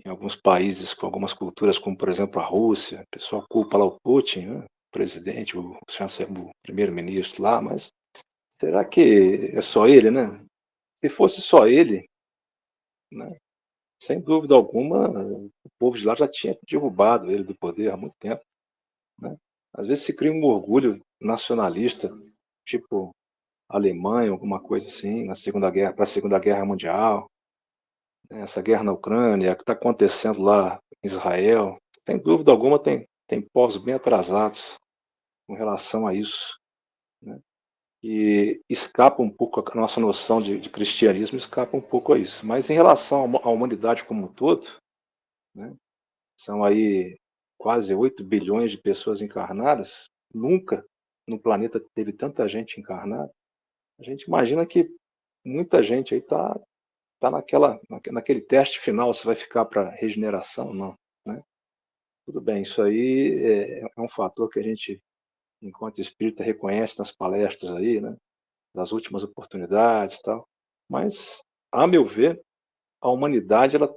Em alguns países com algumas culturas, como, por exemplo, a Rússia, o pessoal culpa lá o Putin, né? O presidente, o primeiro-ministro lá, mas será que é só ele, né? Se fosse só ele, né? Sem dúvida alguma, o povo de lá já tinha derrubado ele do poder há muito tempo, né? Às vezes se cria um orgulho nacionalista, tipo Alemanha, alguma coisa assim, para a Segunda Guerra Mundial, né? Essa guerra na Ucrânia, o que está acontecendo lá em Israel. Sem dúvida alguma, tem povos bem atrasados com relação a isso, né? E escapa um pouco, a nossa noção de cristianismo escapa um pouco a isso. Mas em relação à humanidade como um todo, né, são aí quase 8 bilhões de pessoas encarnadas, nunca no planeta teve tanta gente encarnada, a gente imagina que muita gente aí está naquele teste final, se vai ficar para regeneração ou não, né? Tudo bem, isso aí é um fator que a gente, enquanto espírita, reconhece nas palestras aí, né? Das últimas oportunidades e tal. Mas, a meu ver, a humanidade ela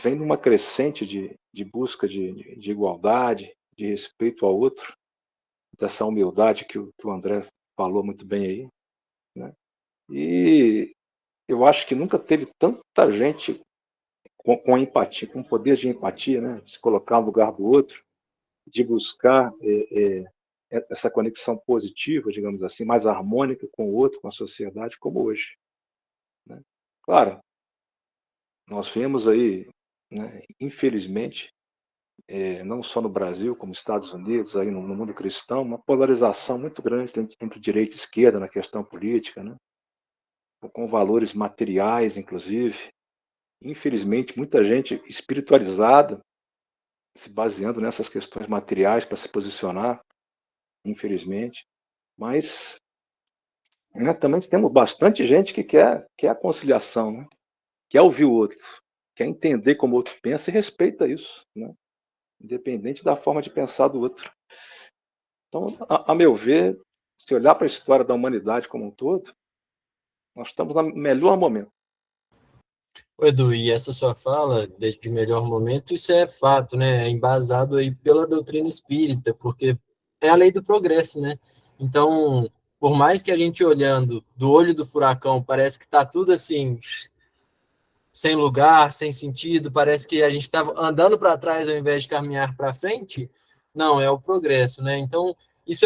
vem numa crescente de busca de igualdade, de respeito ao outro, dessa humildade que o André falou muito bem aí, né? E eu acho que nunca teve tanta gente com empatia, com poder de empatia, né? De se colocar no lugar do outro, de buscar essa conexão positiva, digamos assim, mais harmônica com o outro, com a sociedade, como hoje, né? Claro, nós vemos aí, né, infelizmente, não só no Brasil, como nos Estados Unidos, aí no mundo cristão, uma polarização muito grande entre direita e esquerda na questão política, né? Com valores materiais, inclusive. Infelizmente, muita gente espiritualizada, se baseando nessas questões materiais para se posicionar, infelizmente. Mas, né, também temos bastante gente que quer a conciliação, né? Quer ouvir o outro, quer entender como o outro pensa e respeita isso, né? Independente da forma de pensar do outro. Então, a meu ver, se olhar para a história da humanidade como um todo, nós estamos no melhor momento. Ô, Edu, e essa sua fala de melhor momento, isso é fato, né? É embasado aí pela doutrina espírita, porque é a lei do progresso, né? Então, por mais que a gente olhando do olho do furacão, parece que está tudo assim, sem lugar, sem sentido, parece que a gente está andando para trás ao invés de caminhar para frente, não, é o progresso, né? Então, isso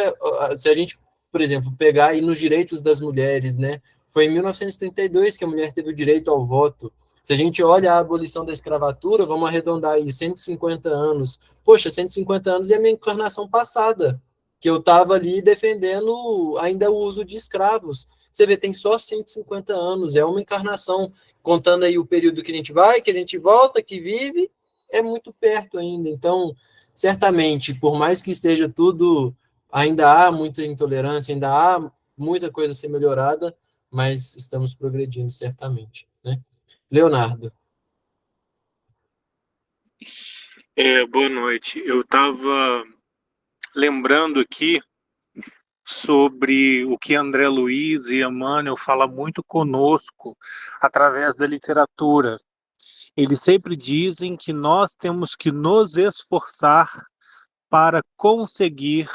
se a gente, por exemplo, pegar aí nos direitos das mulheres, né? Foi em 1932 que a mulher teve o direito ao voto. Se a gente olha a abolição da escravatura, vamos arredondar aí 150 anos. Poxa, 150 anos é a minha encarnação passada, que eu estava ali defendendo ainda o uso de escravos. Você vê, tem só 150 anos, é uma encarnação, contando aí o período que a gente vai, que a gente volta, que vive, é muito perto ainda. Então, certamente, por mais que esteja tudo, ainda há muita intolerância, ainda há muita coisa a ser melhorada, mas estamos progredindo, certamente, né? Leonardo. Boa noite. Eu estava lembrando aqui sobre o que André Luiz e Emmanuel falam muito conosco através da literatura. Eles sempre dizem que nós temos que nos esforçar para conseguir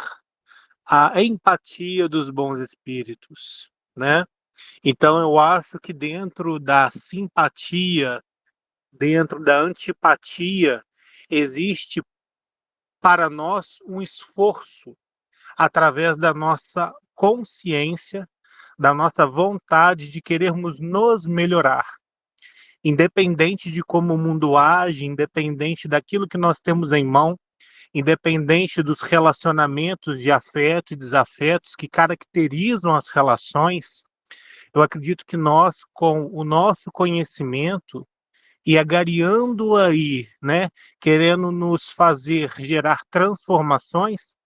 a empatia dos bons espíritos, né? Então eu acho que dentro da simpatia, dentro da antipatia, existe para nós um esforço através da nossa consciência, da nossa vontade de querermos nos melhorar. Independente de como o mundo age, independente daquilo que nós temos em mão, independente dos relacionamentos de afeto e desafetos que caracterizam as relações, eu acredito que nós, com o nosso conhecimento, e agariando aí, né, querendo nos fazer gerar transformações,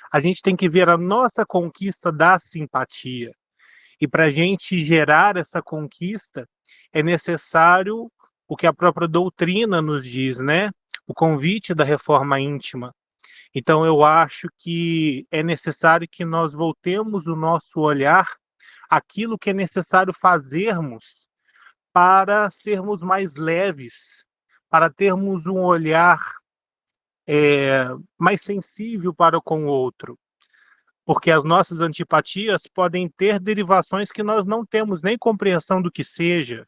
a gente tem que ver a nossa conquista da simpatia. E para a gente gerar essa conquista, é necessário o que a própria doutrina nos diz, né? O convite da reforma íntima. Então, eu acho que é necessário que nós voltemos o nosso olhar àquilo que é necessário fazermos para sermos mais leves, para termos um olhar mais sensível para com o outro. Porque as nossas antipatias podem ter derivações que nós não temos nem compreensão do que seja.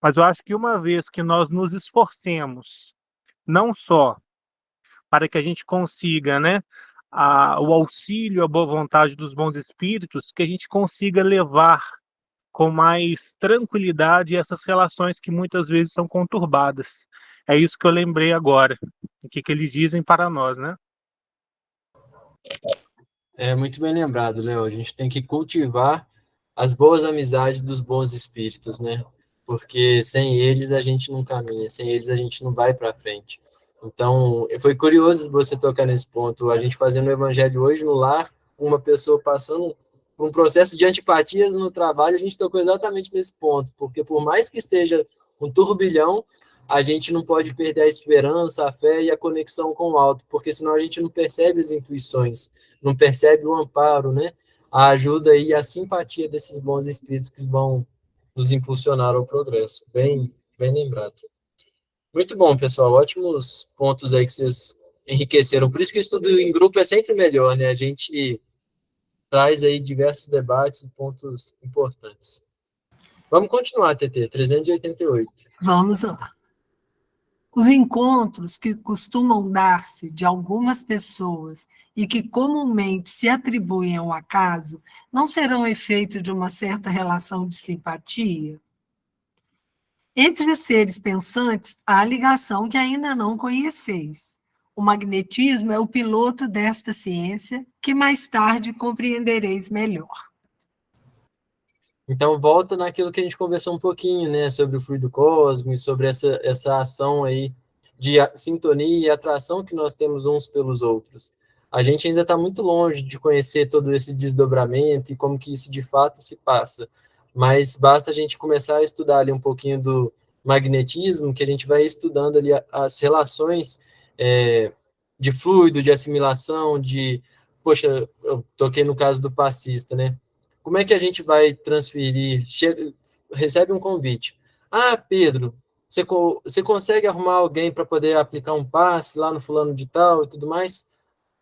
Mas eu acho que uma vez que nós nos esforcemos, não só para que a gente consiga, né, o auxílio, a boa vontade dos bons espíritos, que a gente consiga levar com mais tranquilidade essas relações que muitas vezes são conturbadas. É isso que eu lembrei agora, o que eles dizem para nós, né? É muito bem lembrado, Léo. A gente tem que cultivar as boas amizades dos bons espíritos, né? Porque sem eles a gente não caminha, sem eles a gente não vai para frente. Então, foi curioso você tocar nesse ponto. A gente fazendo o evangelho hoje no lar, uma pessoa passando por um processo de antipatias no trabalho, a gente tocou exatamente nesse ponto, porque por mais que esteja um turbilhão, a gente não pode perder a esperança, a fé e a conexão com o alto, porque senão a gente não percebe as intuições, não percebe o amparo, né? A ajuda e a simpatia desses bons espíritos que vão nos impulsionar ao progresso. Bem lembrado. Muito bom, pessoal. Ótimos pontos aí que vocês enriqueceram. Por isso que o estudo em grupo é sempre melhor, né? A gente traz aí diversos debates e pontos importantes. Vamos continuar, TT, 388. Vamos lá. Os encontros que costumam dar-se de algumas pessoas e que comumente se atribuem ao acaso não serão efeito de uma certa relação de simpatia? Entre os seres pensantes, há ligação que ainda não conheceis. O magnetismo é o piloto desta ciência, que mais tarde compreendereis melhor. Então, volta naquilo que a gente conversou um pouquinho, né, sobre o fluido cósmico, sobre essa ação aí de sintonia e atração que nós temos uns pelos outros. A gente ainda está muito longe de conhecer todo esse desdobramento e como que isso de fato se passa, mas basta a gente começar a estudar ali um pouquinho do magnetismo, que a gente vai estudando ali as relações de fluido, de assimilação, poxa, eu toquei no caso do passista, né? Como é que a gente vai transferir? Recebe um convite. Ah, Pedro, você consegue arrumar alguém para poder aplicar um passe lá no fulano de tal e tudo mais?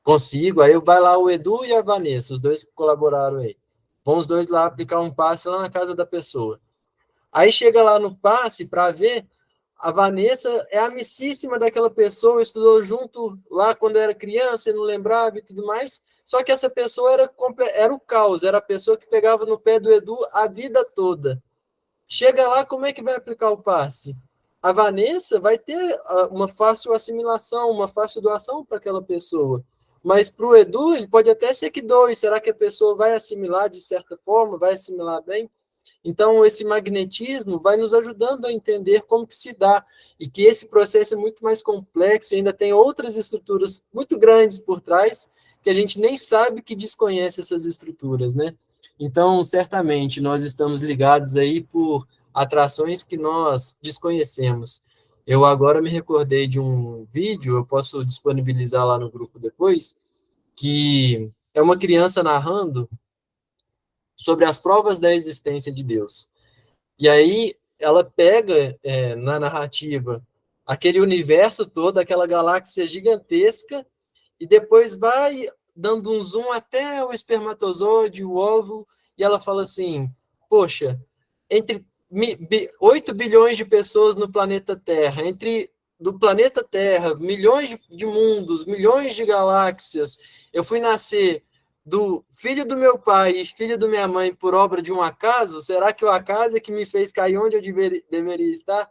Consigo. Aí vai lá o Edu e a Vanessa, os dois que colaboraram aí. Vão os dois lá aplicar um passe lá na casa da pessoa. Aí chega lá no passe para ver, a Vanessa é amicíssima daquela pessoa, estudou junto lá quando era criança, não lembrava e tudo mais. Só que essa pessoa era o caos, era a pessoa que pegava no pé do Edu a vida toda. Chega lá, como é que vai aplicar o passe? A Vanessa vai ter uma fácil assimilação, uma fácil doação para aquela pessoa. Mas para o Edu, ele pode até ser que doe. Será que a pessoa vai assimilar de certa forma, vai assimilar bem? Então, esse magnetismo vai nos ajudando a entender como que se dá, e que esse processo é muito mais complexo, e ainda tem outras estruturas muito grandes por trás, que a gente nem sabe que desconhece essas estruturas, né? Então, certamente, nós estamos ligados aí por atrações que nós desconhecemos. Eu agora me recordei de um vídeo, eu posso disponibilizar lá no grupo depois, que é uma criança narrando sobre as provas da existência de Deus. E aí ela pega na narrativa aquele universo todo, aquela galáxia gigantesca, e depois vai dando um zoom até o espermatozoide, o óvulo, e ela fala assim, poxa, entre 8 bilhões de pessoas no planeta Terra, do planeta Terra, milhões de mundos, milhões de galáxias, eu fui nascer do filho do meu pai e filho da minha mãe por obra de um acaso? Será que o acaso é que me fez cair onde eu deveria estar?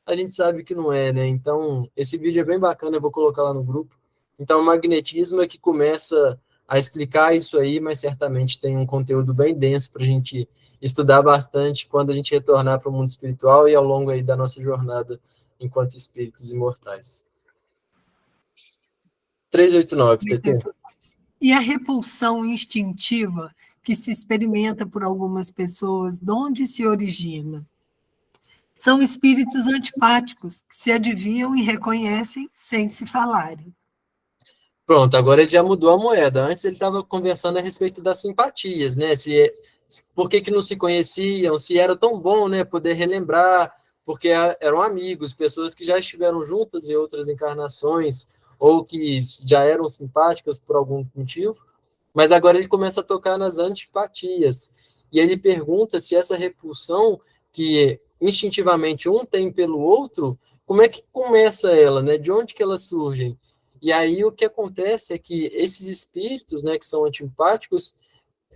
A gente sabe que não é, né? Então, esse vídeo é bem bacana, eu vou colocar lá no grupo. Então, o magnetismo é que começa a explicar isso aí, mas certamente tem um conteúdo bem denso para a gente estudar bastante quando a gente retornar para o mundo espiritual e ao longo aí da nossa jornada enquanto espíritos imortais. 389, TT. E a repulsão instintiva que se experimenta por algumas pessoas, de onde se origina? São espíritos antipáticos que se adivinham e reconhecem sem se falarem. Pronto, agora ele já mudou a moeda. Antes ele estava conversando a respeito das simpatias, né? Por que não se conheciam, se era tão bom, né, poder relembrar, porque eram amigos, pessoas que já estiveram juntas em outras encarnações, ou que já eram simpáticas por algum motivo, mas agora ele começa a tocar nas antipatias, e ele pergunta se essa repulsão que instintivamente um tem pelo outro, como é que começa ela, né? De onde que elas surgem? E aí o que acontece é que esses espíritos, né, que são antipáticos,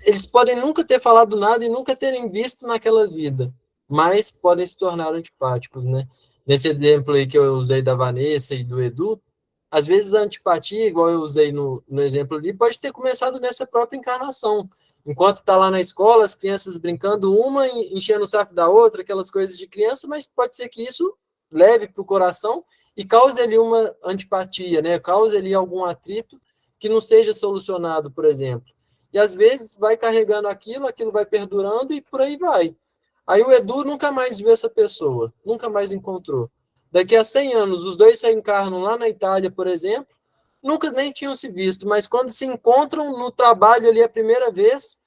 eles podem nunca ter falado nada e nunca terem visto naquela vida, mas podem se tornar antipáticos, né? Nesse exemplo aí que eu usei da Vanessa e do Edu, às vezes a antipatia, igual eu usei no exemplo ali, pode ter começado nessa própria encarnação. Enquanto está lá na escola, as crianças brincando, uma enchendo o saco da outra, aquelas coisas de criança, mas pode ser que isso leve para o coração e cause ali uma antipatia, né? Cause ali algum atrito que não seja solucionado, por exemplo. E às vezes vai carregando aquilo vai perdurando e por aí vai. Aí o Edu nunca mais viu essa pessoa, nunca mais encontrou. Daqui a 100 anos, os dois se encarnam lá na Itália, por exemplo, nunca nem tinham se visto, mas quando se encontram no trabalho ali a primeira vez,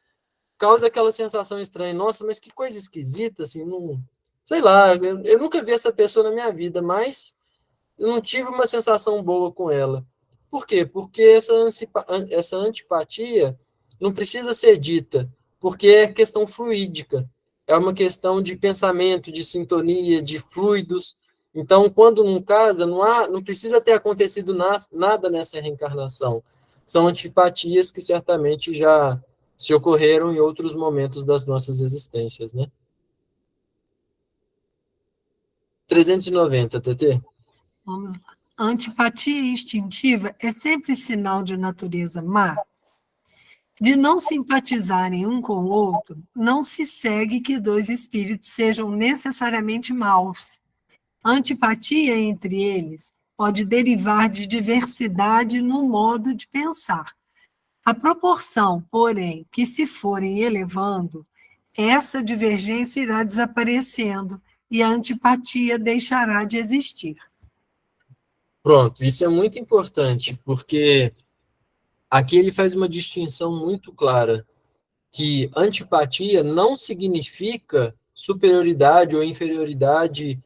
causa aquela sensação estranha. Nossa, mas que coisa esquisita, assim, não, sei lá, eu nunca vi essa pessoa na minha vida, mas eu não tive uma sensação boa com ela. Por quê? Porque essa antipatia não precisa ser dita, porque é questão fluídica, é uma questão de pensamento, de sintonia, de fluidos. Então, quando não casa, não precisa ter acontecido nada nessa reencarnação. São antipatias que certamente já se ocorreram em outros momentos das nossas existências, né? 390, TT. Vamos lá. A antipatia instintiva é sempre sinal de natureza má. De não simpatizarem um com o outro, não se segue que dois espíritos sejam necessariamente maus. A antipatia entre eles pode derivar de diversidade no modo de pensar. A proporção, porém, que se forem elevando, essa divergência irá desaparecendo e a antipatia deixará de existir. Pronto, isso é muito importante, porque aqui ele faz uma distinção muito clara, que antipatia não significa superioridade ou inferioridade,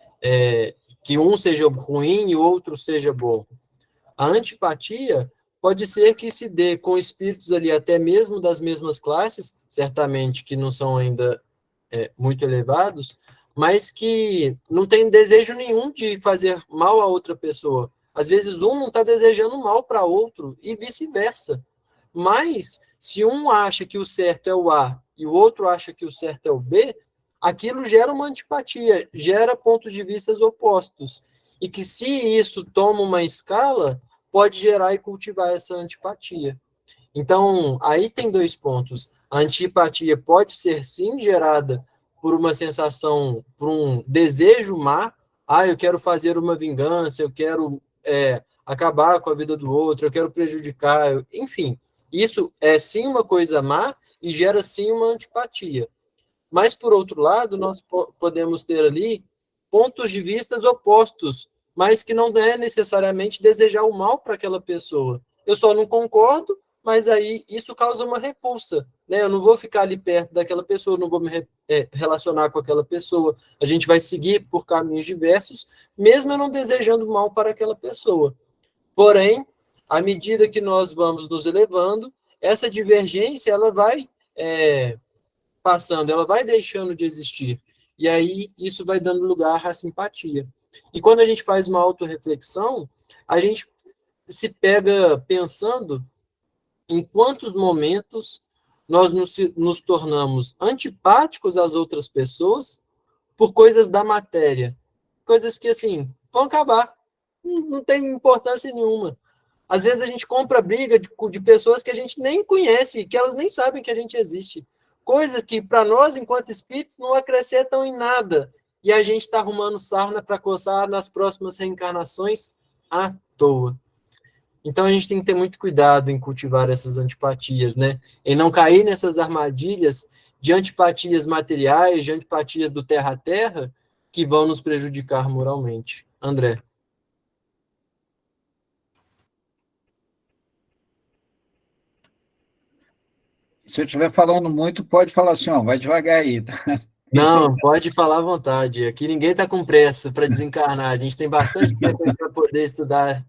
que um seja ruim e o outro seja bom. A antipatia pode ser que se dê com espíritos ali até mesmo das mesmas classes, certamente que não são ainda muito elevados, mas que não tem desejo nenhum de fazer mal a outra pessoa. Às vezes um não está desejando mal para outro e vice-versa. Mas se um acha que o certo é o A e o outro acha que o certo é o B, aquilo gera uma antipatia, gera pontos de vista opostos. E que se isso toma uma escala, pode gerar e cultivar essa antipatia. Então, aí tem dois pontos. A antipatia pode ser, sim, gerada por uma sensação, por um desejo má. Eu quero fazer uma vingança, eu quero acabar com a vida do outro, eu quero prejudicar, enfim. Isso é, sim, uma coisa má e gera, sim, uma antipatia. Mas, por outro lado, nós podemos ter ali pontos de vista opostos, mas que não é necessariamente desejar o mal para aquela pessoa. Eu só não concordo, mas aí isso causa uma repulsa, né? Eu não vou ficar ali perto daquela pessoa, não vou me relacionar com aquela pessoa. A gente vai seguir por caminhos diversos, mesmo eu não desejando mal para aquela pessoa. Porém, à medida que nós vamos nos elevando, essa divergência ela vai passando, ela vai deixando de existir. E aí isso vai dando lugar à simpatia. E quando a gente faz uma autorreflexão, a gente se pega pensando em quantos momentos nós nos tornamos antipáticos às outras pessoas por coisas da matéria. Coisas que, assim, vão acabar. Não tem importância nenhuma. Às vezes a gente compra briga de pessoas que a gente nem conhece, que elas nem sabem que a gente existe. Coisas que, para nós, enquanto espíritos, não acrescentam em nada. E a gente está arrumando sarna para coçar nas próximas reencarnações à toa. Então a gente tem que ter muito cuidado em cultivar essas antipatias, né? Em não cair nessas armadilhas de antipatias materiais, de antipatias do terra a terra, que vão nos prejudicar moralmente. André. Se eu estiver falando muito, pode falar assim, ó, vai devagar aí, tá? Não, pode falar à vontade. Aqui ninguém está com pressa para desencarnar. A gente tem bastante tempo para poder estudar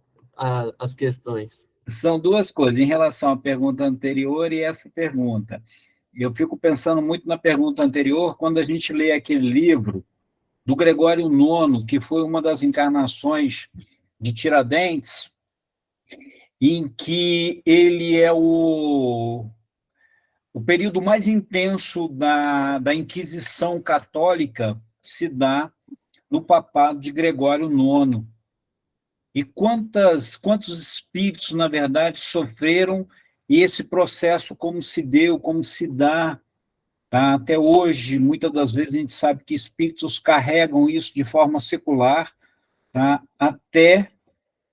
as questões. São duas coisas, em relação à pergunta anterior e essa pergunta. Eu fico pensando muito na pergunta anterior, quando a gente lê aquele livro do Gregório IX, que foi uma das encarnações de Tiradentes, em que ele é o período mais intenso da Inquisição Católica se dá no papado de Gregório IX. E quantos espíritos, na verdade, sofreram, e esse processo como se deu, como se dá, tá? Até hoje, muitas das vezes a gente sabe que espíritos carregam isso de forma secular, tá? Até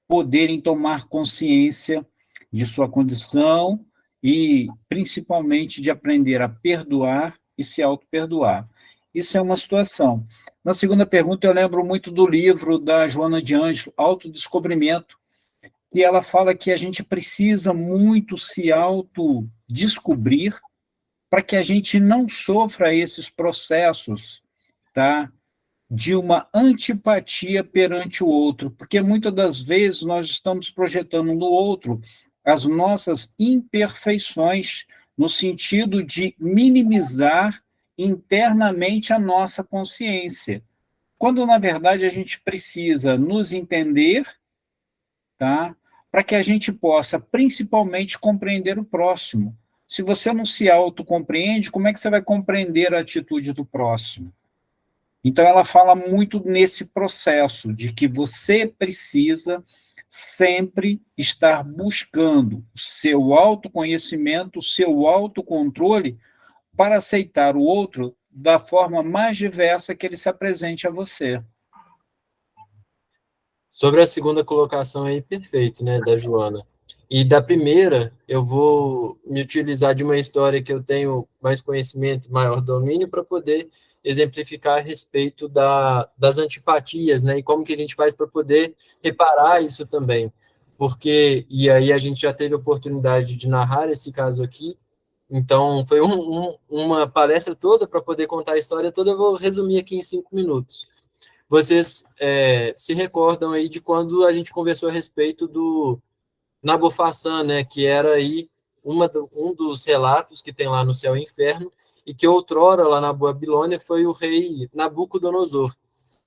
poderem tomar consciência de sua condição e principalmente de aprender a perdoar e se auto-perdoar. Isso é uma situação. Na segunda pergunta, eu lembro muito do livro da Joana de Ângelo, Autodescobrimento, e ela fala que a gente precisa muito se autodescobrir para que a gente não sofra esses processos, tá? De uma antipatia perante o outro, porque muitas das vezes nós estamos projetando no outro as nossas imperfeições, no sentido de minimizar internamente a nossa consciência, quando na verdade a gente precisa nos entender, tá? Para que a gente possa principalmente compreender o próximo. Se você não se autocompreende, como é que você vai compreender a atitude do próximo? Então, ela fala muito nesse processo de que você precisa sempre estar buscando o seu autoconhecimento, o seu autocontrole, para aceitar o outro da forma mais diversa que ele se apresente a você. Sobre a segunda colocação aí, perfeito, né, da Joana. E da primeira, eu vou me utilizar de uma história que eu tenho mais conhecimento, maior domínio, para poder exemplificar a respeito das antipatias, né, e como que a gente faz para poder reparar isso também. Porque, e aí a gente já teve a oportunidade de narrar esse caso aqui, então foi uma palestra toda para poder contar a história toda, eu vou resumir aqui em 5 minutos. Vocês se recordam aí de quando a gente conversou a respeito do Nabofassan, né, que era aí um dos relatos que tem lá no Céu e Inferno, e que outrora lá na Babilônia foi o rei Nabucodonosor.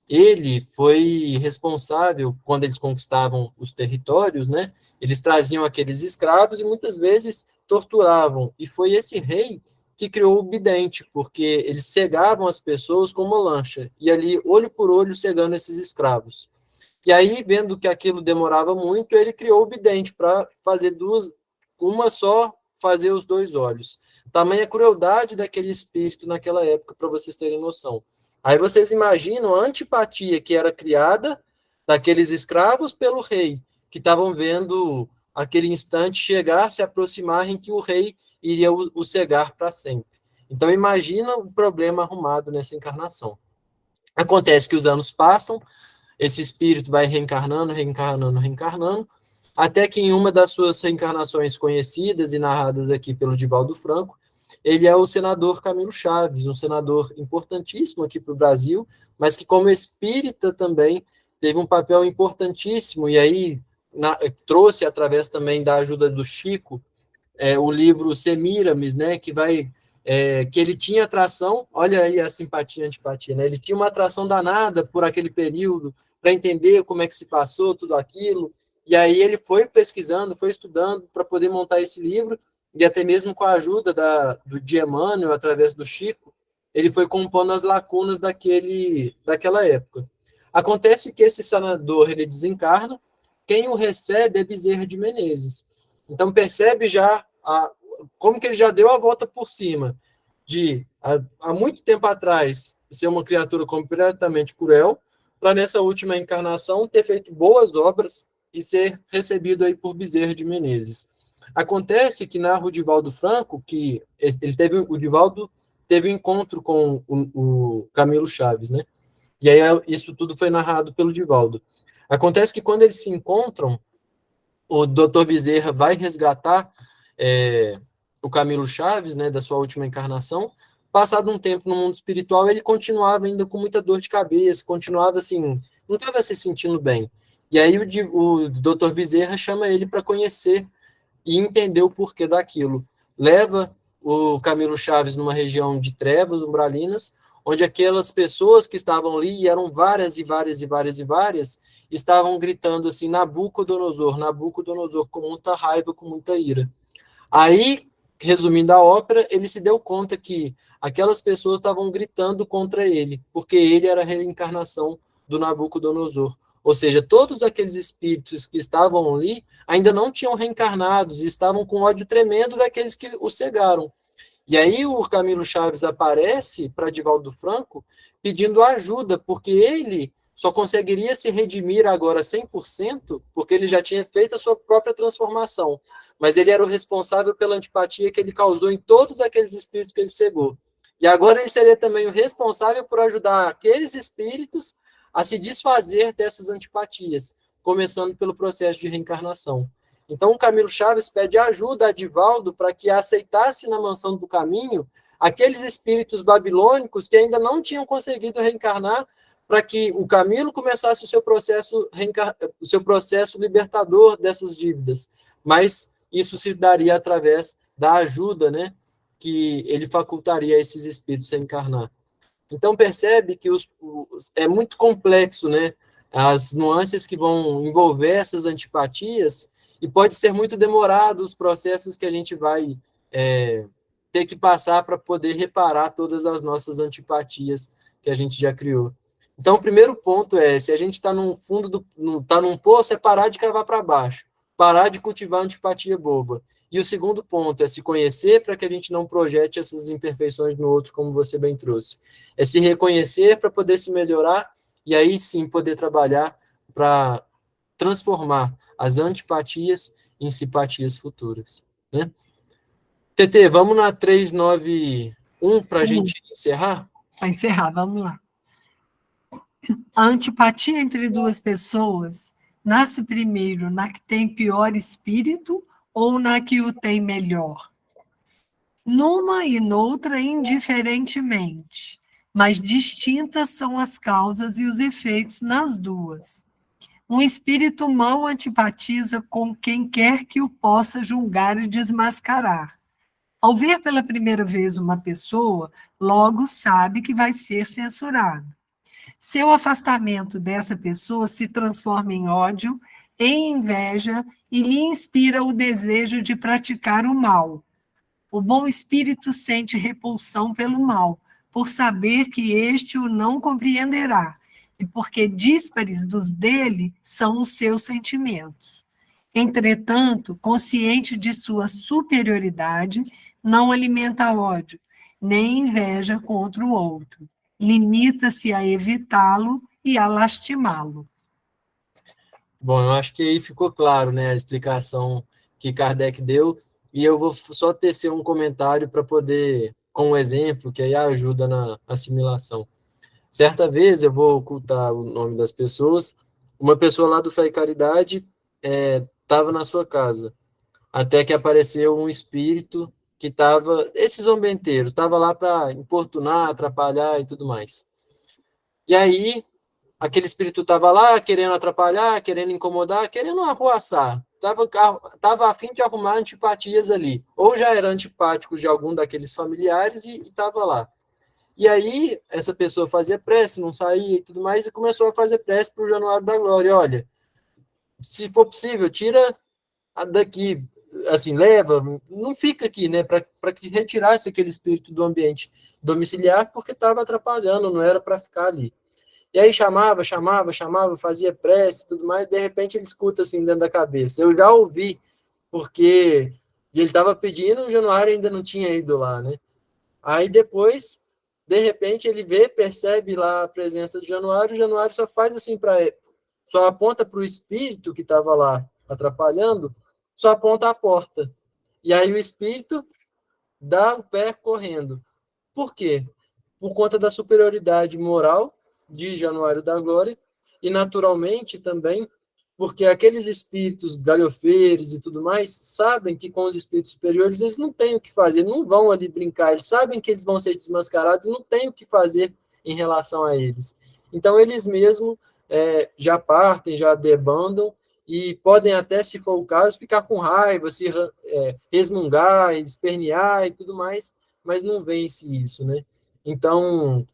Ele foi responsável, quando eles conquistavam os territórios, né, eles traziam aqueles escravos e muitas vezes torturavam, e foi esse rei que criou o bidente, porque eles cegavam as pessoas com uma lancha, e ali, olho por olho, cegando esses escravos. E aí, vendo que aquilo demorava muito, ele criou o bidente para fazer uma só, fazer os 2 olhos. Tamanha crueldade daquele espírito naquela época, para vocês terem noção. Aí vocês imaginam a antipatia que era criada daqueles escravos pelo rei, que estavam vendo aquele instante chegar, se aproximar, em que o rei iria o cegar para sempre. Então, imagina o problema arrumado nessa encarnação. Acontece que os anos passam, esse espírito vai reencarnando, até que em uma das suas reencarnações conhecidas e narradas aqui pelo Divaldo Franco, ele é o senador Camilo Chaves, um senador importantíssimo aqui para o Brasil, mas que como espírita também teve um papel importantíssimo, e aí trouxe, através também da ajuda do Chico, o livro Semíramis, né, que ele tinha atração, olha aí a simpatia e antipatia, né, ele tinha uma atração danada por aquele período, para entender como é que se passou tudo aquilo, e aí ele foi pesquisando, foi estudando para poder montar esse livro, e até mesmo com a ajuda de Emmanuel, através do Chico, ele foi compondo as lacunas daquela época. Acontece que esse senador, ele desencarna, quem o recebe é Bezerra de Menezes. Então, percebe já como que ele já deu a volta por cima de, há muito tempo atrás, ser uma criatura completamente cruel, para nessa última encarnação ter feito boas obras e ser recebido aí por Bezerra de Menezes. Acontece que narra o Divaldo Franco, que o Divaldo teve um encontro com o Camilo Chaves, né? E aí isso tudo foi narrado pelo Divaldo. Acontece que quando eles se encontram, o Dr. Bezerra vai resgatar o Camilo Chaves, né, da sua última encarnação. Passado um tempo no mundo espiritual, ele continuava ainda com muita dor de cabeça, continuava assim, não estava se sentindo bem. E aí o Dr. Bezerra chama ele para conhecer e entender o porquê daquilo. Leva o Camilo Chaves numa região de trevas, umbralinas, onde aquelas pessoas que estavam ali, e eram várias, estavam gritando assim, Nabucodonosor, Nabucodonosor, com muita raiva, com muita ira. Aí, resumindo a ópera, ele se deu conta que aquelas pessoas estavam gritando contra ele, porque ele era a reencarnação do Nabucodonosor. Ou seja, todos aqueles espíritos que estavam ali ainda não tinham reencarnados e estavam com ódio tremendo daqueles que o cegaram. E aí o Camilo Chaves aparece para Divaldo Franco pedindo ajuda, porque ele só conseguiria se redimir agora 100%, porque ele já tinha feito a sua própria transformação. Mas ele era o responsável pela antipatia que ele causou em todos aqueles espíritos que ele cegou. E agora ele seria também o responsável por ajudar aqueles espíritos a se desfazer dessas antipatias, começando pelo processo de reencarnação. Então, o Camilo Chaves pede ajuda a Divaldo para que aceitasse na mansão do caminho aqueles espíritos babilônicos que ainda não tinham conseguido reencarnar, para que o Camilo começasse o seu processo libertador dessas dívidas. Mas isso se daria através da ajuda, né, que ele facultaria a esses espíritos a encarnar. Então, percebe que é muito complexo, né, as nuances que vão envolver essas antipatias, e pode ser muito demorado os processos que a gente vai ter que passar para poder reparar todas as nossas antipatias que a gente já criou. Então, o primeiro ponto é, se a gente está no fundo está num poço, é parar de cavar para baixo, parar de cultivar antipatia boba. E o segundo ponto é se conhecer para que a gente não projete essas imperfeições no outro, como você bem trouxe. É se reconhecer para poder se melhorar e aí sim poder trabalhar para transformar as antipatias em simpatias futuras, né? TT, vamos na 391 para a gente encerrar? Para encerrar, vamos lá. A antipatia entre duas pessoas nasce primeiro na que tem pior espírito ou na que o tem melhor? Numa e noutra indiferentemente, mas distintas são as causas e os efeitos nas duas. Um espírito mau antipatiza com quem quer que o possa julgar e desmascarar. Ao ver pela primeira vez uma pessoa, logo sabe que vai ser censurado. Seu afastamento dessa pessoa se transforma em ódio, em inveja e lhe inspira o desejo de praticar o mal. O bom espírito sente repulsão pelo mal, por saber que este o não compreenderá, e porque díspares dos dele são os seus sentimentos. Entretanto, consciente de sua superioridade, não alimenta ódio, nem inveja contra o outro. Limita-se a evitá-lo e a lastimá-lo. Bom, eu acho que aí ficou claro, né, a explicação que Kardec deu, e eu vou só tecer um comentário para poder, com um exemplo, que aí ajuda na assimilação. Certa vez, eu vou ocultar o nome das pessoas, uma pessoa lá do Fé e Caridade estava na sua casa, até que apareceu um espírito que estava, esses zombenteiros, estava lá para importunar, atrapalhar e tudo mais. E aí, aquele espírito estava lá querendo atrapalhar, querendo incomodar, querendo arruaçar. Estava a fim de arrumar antipatias ali. Ou já era antipático de algum daqueles familiares e estava lá. E aí, essa pessoa fazia prece, não saía e tudo mais, e começou a fazer prece para o Januário da Glória. Olha, se for possível, tira daqui, assim, leva, não fica aqui, né, para que retirasse aquele espírito do ambiente domiciliar, porque estava atrapalhando, não era para ficar ali. E aí chamava, fazia prece e tudo mais, de repente ele escuta assim dentro da cabeça. Eu já ouvi, porque ele estava pedindo, o Januário ainda não tinha ido lá, né? Aí depois, de repente, ele vê, percebe lá a presença do Januário, o Januário só faz assim só aponta para o espírito que estava lá atrapalhando, só aponta a porta. E aí o espírito dá o pé correndo. Por quê? Por conta da superioridade moral de Januário da Glória, e naturalmente também porque aqueles espíritos galhofeiros e tudo mais sabem que com os espíritos superiores eles não têm o que fazer, não vão ali brincar, eles sabem que eles vão ser desmascarados e não têm o que fazer em relação a eles. Então eles mesmos já partem, já debandam, e podem até, se for o caso, ficar com raiva, se resmungar, espernear e tudo mais, mas não vence isso, né? Então,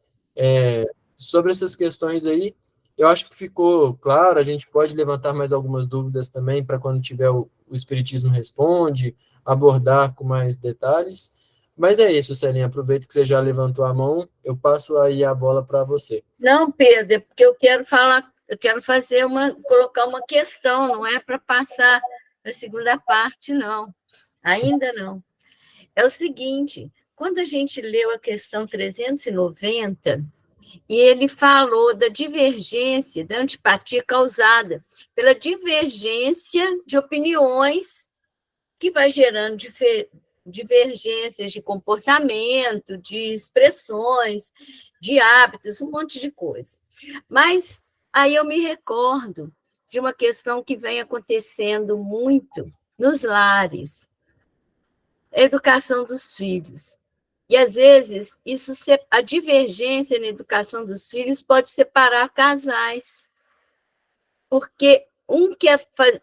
sobre essas questões aí, eu acho que ficou claro, a gente pode levantar mais algumas dúvidas também para quando tiver o Espiritismo Responde, abordar com mais detalhes, mas é isso, Celinha, aproveito que você já levantou a mão, eu passo aí a bola para você. Não, Pedro, é porque eu quero colocar uma questão, não é para passar para a segunda parte, não, ainda não. É o seguinte, quando a gente leu a questão 390, e ele falou da divergência, da antipatia causada pela divergência de opiniões que vai gerando divergências de comportamento, de expressões, de hábitos, um monte de coisa. Mas aí eu me recordo de uma questão que vem acontecendo muito nos lares, a educação dos filhos. E, às vezes, a divergência na educação dos filhos pode separar casais, porque um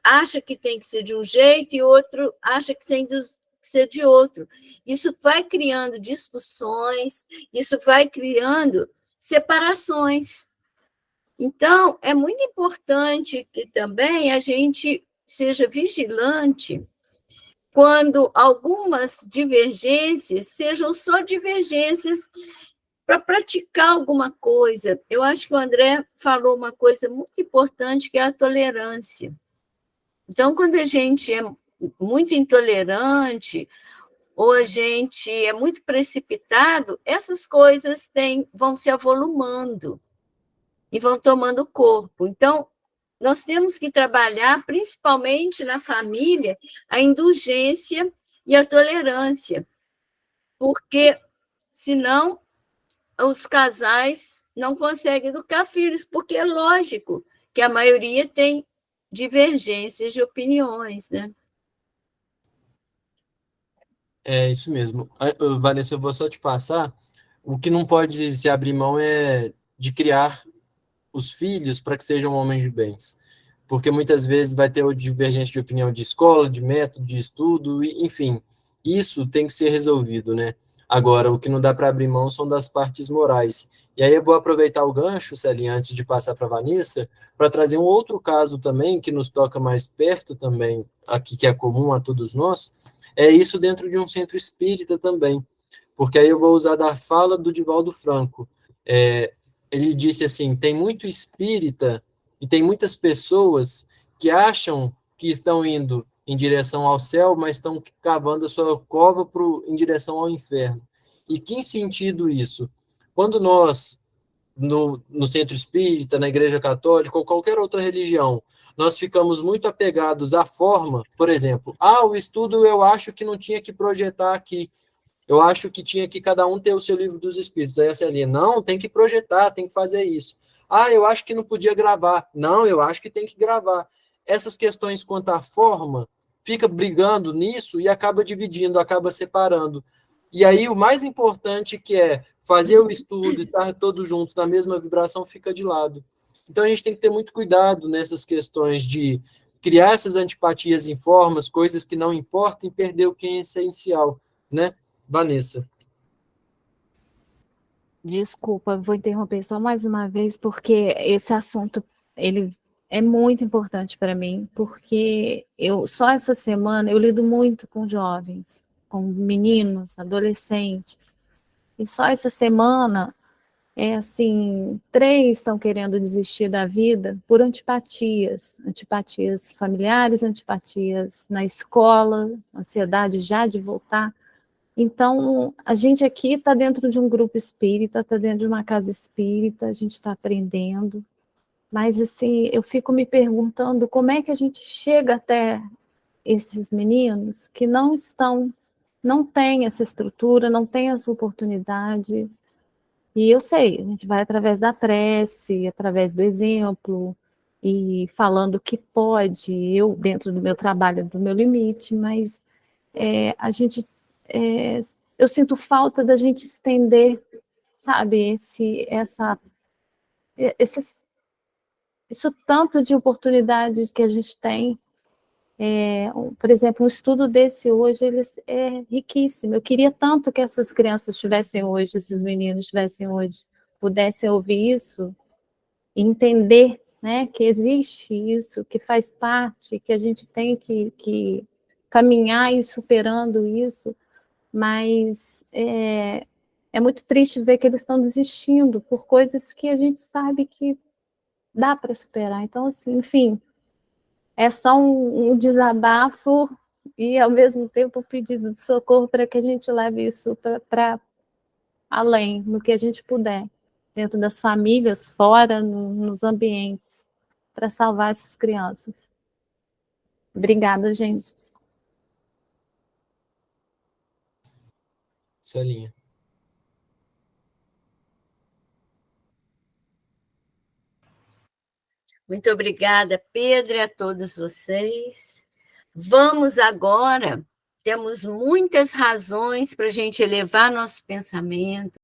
acha que tem que ser de um jeito e outro acha que tem que ser de outro. Isso vai criando discussões, isso vai criando separações. Então, é muito importante que também a gente seja vigilante quando algumas divergências sejam só divergências para praticar alguma coisa. Eu acho que o André falou uma coisa muito importante, que é a tolerância. Então, quando a gente é muito intolerante ou a gente é muito precipitado, essas coisas vão se avolumando e vão tomando corpo. Então, nós temos que trabalhar, principalmente na família, a indulgência e a tolerância, porque, senão, os casais não conseguem educar filhos, porque é lógico que a maioria tem divergências de opiniões, né? É isso mesmo. Vanessa, eu vou só te passar. O que não pode se abrir mão é de criar os filhos para que sejam homens de bens. Porque muitas vezes vai ter divergência de opinião de escola, de método, de estudo, enfim. Isso tem que ser resolvido, né? Agora, o que não dá para abrir mão são das partes morais. E aí eu vou aproveitar o gancho, Celinha, antes de passar para a Vanessa, para trazer um outro caso também, que nos toca mais perto também, aqui que é comum a todos nós, é isso dentro de um centro espírita também. Porque aí eu vou usar da fala do Divaldo Franco. Ele disse assim, tem muito espírita e tem muitas pessoas que acham que estão indo em direção ao céu, mas estão cavando a sua cova em direção ao inferno. E que sentido isso? Quando nós, no centro espírita, na igreja católica, ou qualquer outra religião, nós ficamos muito apegados à forma, por exemplo, o estudo eu acho que não tinha que projetar aqui, eu acho que tinha que cada um ter o seu livro dos espíritos. Aí a Celinha, não, tem que projetar, tem que fazer isso. Eu acho que não podia gravar. Não, eu acho que tem que gravar. Essas questões quanto à forma, fica brigando nisso e acaba dividindo, acaba separando. E aí o mais importante, que é fazer o estudo, estar todos juntos na mesma vibração, fica de lado. Então a gente tem que ter muito cuidado nessas questões de criar essas antipatias em formas, coisas que não importam, e perder o que é essencial, né? Vanessa. Desculpa, vou interromper só mais uma vez, porque esse assunto ele é muito importante para mim, porque só essa semana eu lido muito com jovens, com meninos, adolescentes, e só essa semana, 3 estão querendo desistir da vida por antipatias familiares, antipatias na escola, ansiedade já de voltar. Então, a gente aqui está dentro de um grupo espírita, está dentro de uma casa espírita, a gente está aprendendo, mas assim, eu fico me perguntando como é que a gente chega até esses meninos que não têm essa estrutura, não têm essa oportunidade. E eu sei, a gente vai através da prece, através do exemplo, e falando que pode, eu dentro do meu trabalho, do meu limite, mas a gente... eu sinto falta da gente estender, sabe, isso tanto de oportunidades que a gente tem. Por exemplo, um estudo desse hoje, ele é riquíssimo. Eu queria tanto que essas crianças estivessem hoje, esses meninos estivessem hoje, pudessem ouvir isso e entender, né, que existe isso, que faz parte, que a gente tem que caminhar e ir superando isso. Mas é muito triste ver que eles estão desistindo por coisas que a gente sabe que dá para superar. Então, assim, enfim, é só um desabafo e, ao mesmo tempo, um pedido de socorro para que a gente leve isso para além, no que a gente puder, dentro das famílias, fora, nos ambientes, para salvar essas crianças. Obrigada, gente. Celinha. Muito obrigada, Pedro, e a todos vocês. Vamos agora, temos muitas razões para a gente elevar nosso pensamento,